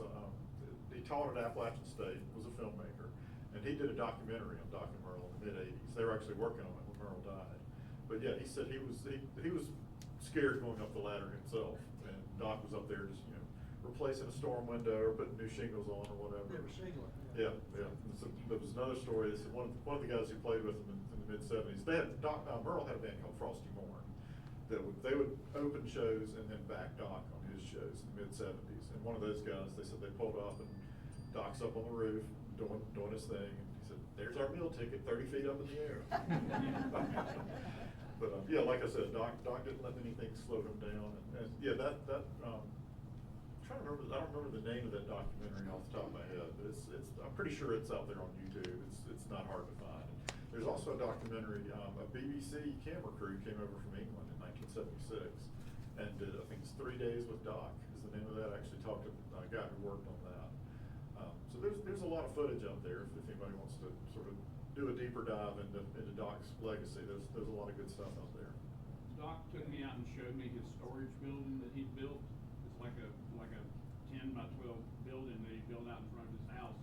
[SPEAKER 1] he taught at Appalachian State, was a filmmaker, and he did a documentary on Doc and Merle in the mid-80s. They were actually working on it when Merle died. But yeah, he said he was scared going up the ladder himself, and Doc was up there just, you know, replacing a storm window or putting new shingles on or whatever.
[SPEAKER 6] They were shingling.
[SPEAKER 1] Yeah. And so there was another story. They said one of the guys who played with him in the mid-70s, Merle had a band called Frosty Morn. They would open shows and then back Doc on his his shows in the mid-70s. And one of those guys, they said they pulled up and Doc's up on the roof doing his thing. And he said, "There's our meal ticket, 30 feet up in the air." But yeah, like I said, Doc didn't let anything slow him down. And yeah, I'm trying to remember. I don't remember the name of that documentary off the top of my head, but I'm pretty sure it's out there on YouTube. It's not hard to find. There's also a documentary. A BBC camera crew came over from England in 1976 and did, I think it's 3 Days with Doc is the name of that. I actually talked to a guy who worked on that. So there's a lot of footage out there if anybody wants to sort of do a deeper dive into Doc's legacy. There's a lot of good stuff out there.
[SPEAKER 2] Doc took me out and showed me his storage building that he built. It's like a 10 by 12 building that he built out in front of his house.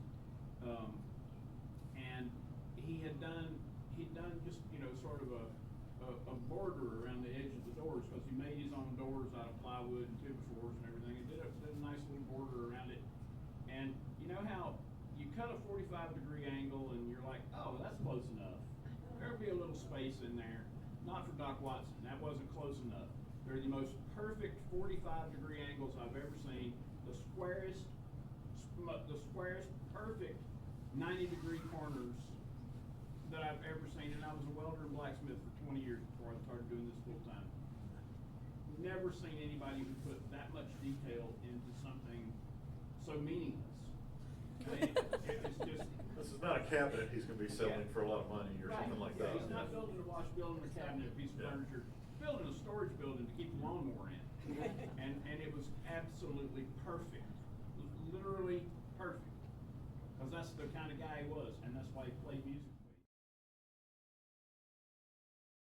[SPEAKER 2] And he'd done just, sort of a border around the edge of the doors, because he made his own doors out of plywood and 2x4s and everything. He did a nice little border around it. And you know how you cut a 45-degree angle and you're like, oh, that's close enough. There'll be a little space in there. Not for Doc Watson. That wasn't close enough. They're the most perfect 45-degree angles I've ever seen. The squarest perfect 90-degree corners that I've ever seen. And I was a welder and blacksmith for 20 years before I started doing this full time. Never seen anybody who put that much detail into something so meaningless. It's just.
[SPEAKER 1] This is not a cabinet he's going to be selling for a lot of money or something like that.
[SPEAKER 2] He's not building a wash building a cabinet, a piece of furniture. He's building a storage building to keep the lawnmower in. And it was absolutely perfect. Literally perfect. Because that's the kind of guy he was, and that's why he played music.